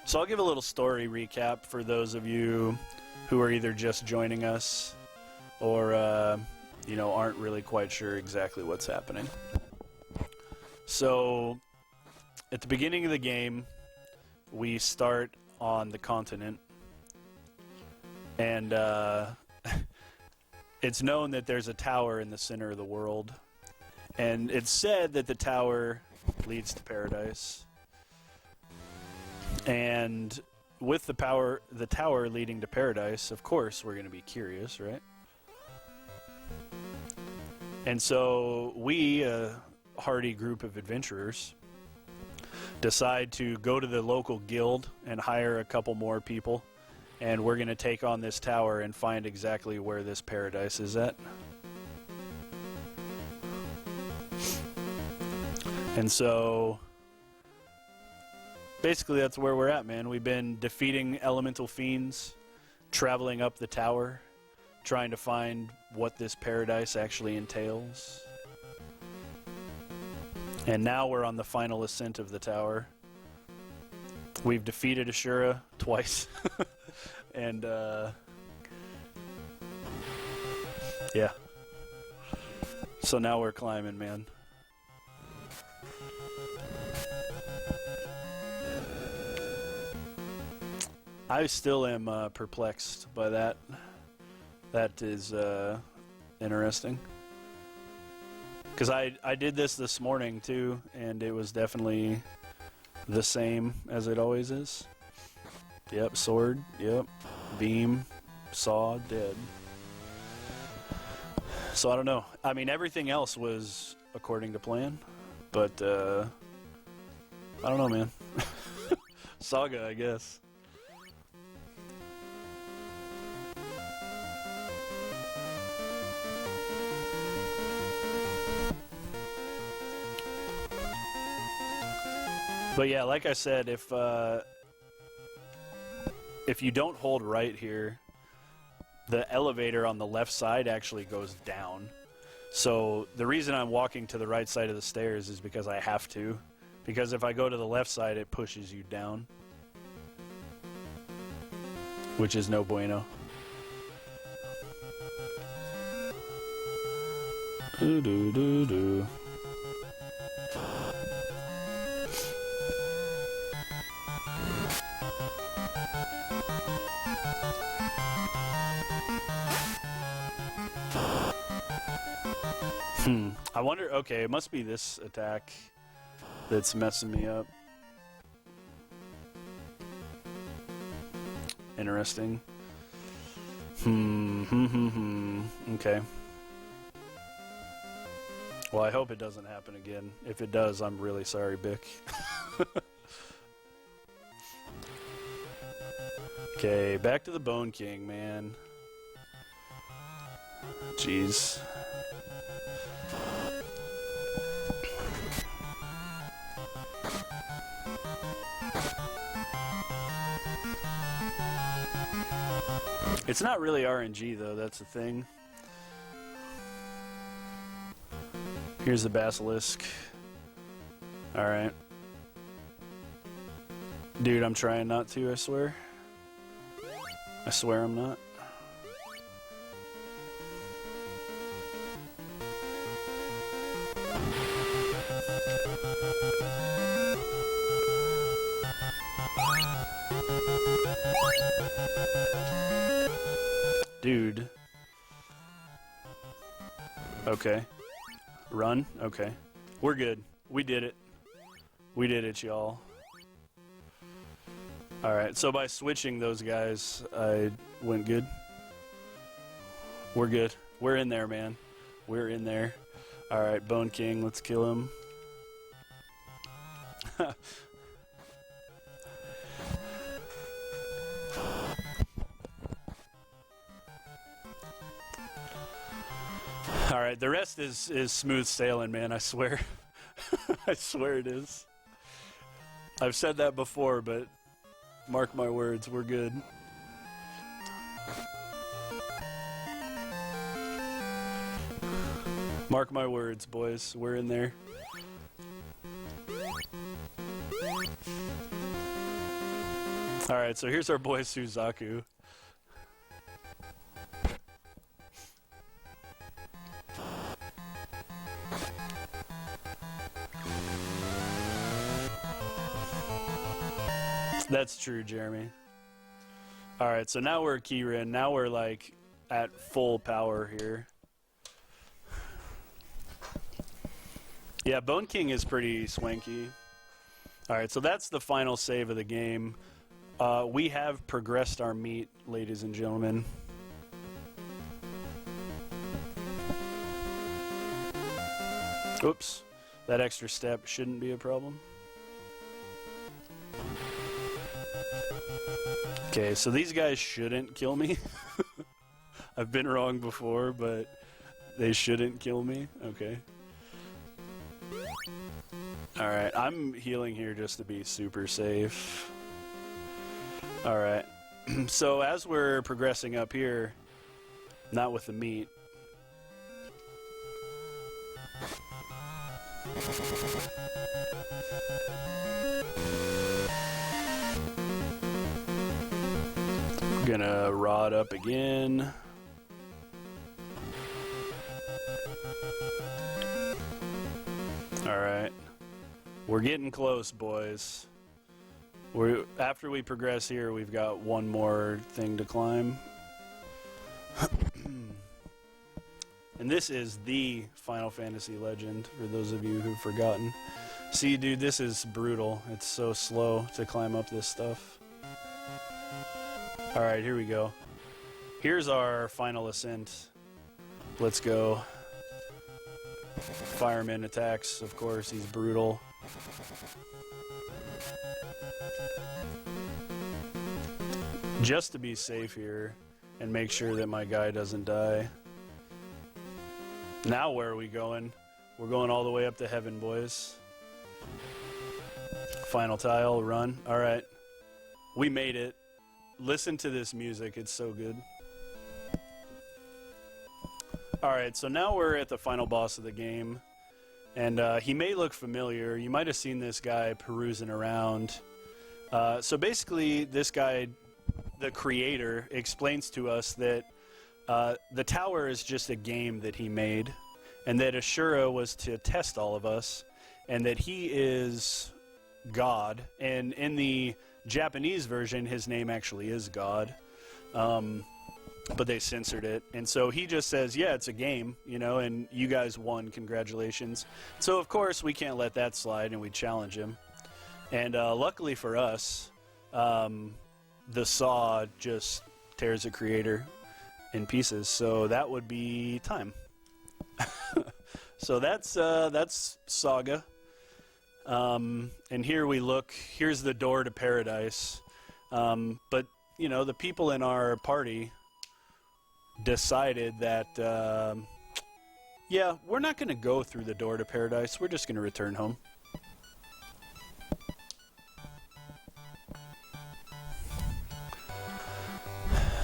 So I'll give a little story recap for those of you who are either just joining us or, you know, aren't really quite sure exactly what's happening. So, at the beginning of the game, we start on the continent. And it's known that there's a tower in the center of the world. And it's said that the tower leads to paradise. And with the tower leading to paradise, of course, we're going to be curious, right? And so we, a hardy group of adventurers, decide to go to the local guild and hire a couple more people. And we're going to take on this tower and find exactly where this paradise is at. And so, basically that's where we're at, man. We've been defeating elemental fiends, traveling up the tower, trying to find what this paradise actually entails. And now we're on the final ascent of the tower. We've defeated Ashura twice. And, yeah. So now we're climbing, man. I still am perplexed by that. That is interesting. Because I did this morning too, and it was definitely the same as it always is. Yep, sword, yep, beam, saw, dead. So I don't know. I mean, everything else was according to plan, but I don't know, man. SaGa, I guess. But yeah, like I said, if you don't hold right here, the elevator on the left side actually goes down. So the reason I'm walking to the right side of the stairs is because I have to. Because if I go to the left side, it pushes you down. Which is no bueno. Do-do-do-do. I wonder, okay, it must be this attack that's messing me up. Interesting. Okay. Well, I hope it doesn't happen again. If it does, I'm really sorry, Bick. Okay, back to the Bone King, man. Jeez. It's not really RNG, though. That's the thing. Here's the Basilisk. Alright. Dude, I'm trying not to, I swear. I swear I'm not. Dude. Okay. Run? Okay. We're good. We did it. We did it, y'all. Alright, so by switching those guys, I went good. We're good. We're in there, man. We're in there. Alright, Bone King, let's kill him. Alright, the rest is smooth sailing, man, I swear. I swear it is. I've said that before, but mark my words, we're good. Mark my words, boys, we're in there. Alright, so here's our boy Suzaku. That's true, Jeremy. All right, so now we're Keyrin. Now we're like at full power here. Yeah, Bone King is pretty swanky. All right, so that's the final save of the game. We have progressed our meat, ladies and gentlemen. Oops, that extra step shouldn't be a problem. Okay, so these guys shouldn't kill me. I've been wrong before, but they shouldn't kill me. Okay. Alright, I'm healing here just to be super safe. Alright, so as we're progressing up here, not with the meat. Gonna rod up again. Alright. We're getting close, boys. After we progress here, we've got one more thing to climb. And this is the Final Fantasy legend, for those of you who've forgotten. See, dude, this is brutal. It's so slow to climb up this stuff. Alright, here we go. Here's our final ascent. Let's go. Fireman attacks, of course, he's brutal. Just to be safe here and make sure that my guy doesn't die. Now where are we going? We're going all the way up to heaven, boys. Final tile, run. Alright. We made it. Listen to this music, it's so good. Alright, so now we're at the final boss of the game. And he may look familiar. You might have seen this guy perusing around. So basically, this guy, the creator, explains to us that the tower is just a game that he made, and that Ashura was to test all of us, and that he is God. And in the Japanese version, his name actually is God. But they censored it, and so he just says, yeah, it's a game, you know, and you guys won, congratulations. So of course we can't let that slide, and we challenge him. And luckily for us, the saw just tears the creator in pieces, so that would be time. So that's SaGa. And here we look, here's the door to paradise. But you know, the people in our party decided that, yeah, we're not going to go through the door to paradise. We're just going to return home.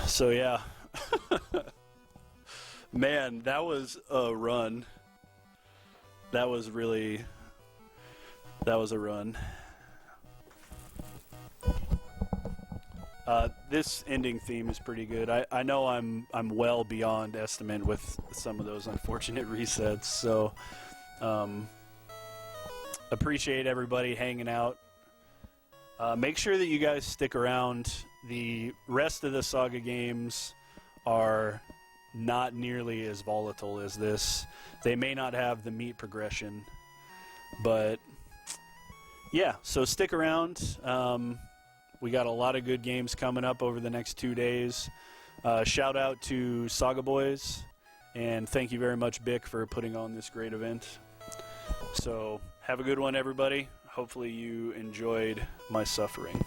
So, yeah. Man, that was a run. That was a run. This ending theme is pretty good. I know I'm well beyond estimate with some of those unfortunate resets, so appreciate everybody hanging out. Make sure that you guys stick around. The rest of the SaGa games are not nearly as volatile as this. They may not have the meat progression, but yeah, so stick around. We got a lot of good games coming up over the next 2 days. Shout out to SaGa Boys, and thank you very much, Bick, for putting on this great event. So have a good one, everybody. Hopefully you enjoyed my suffering.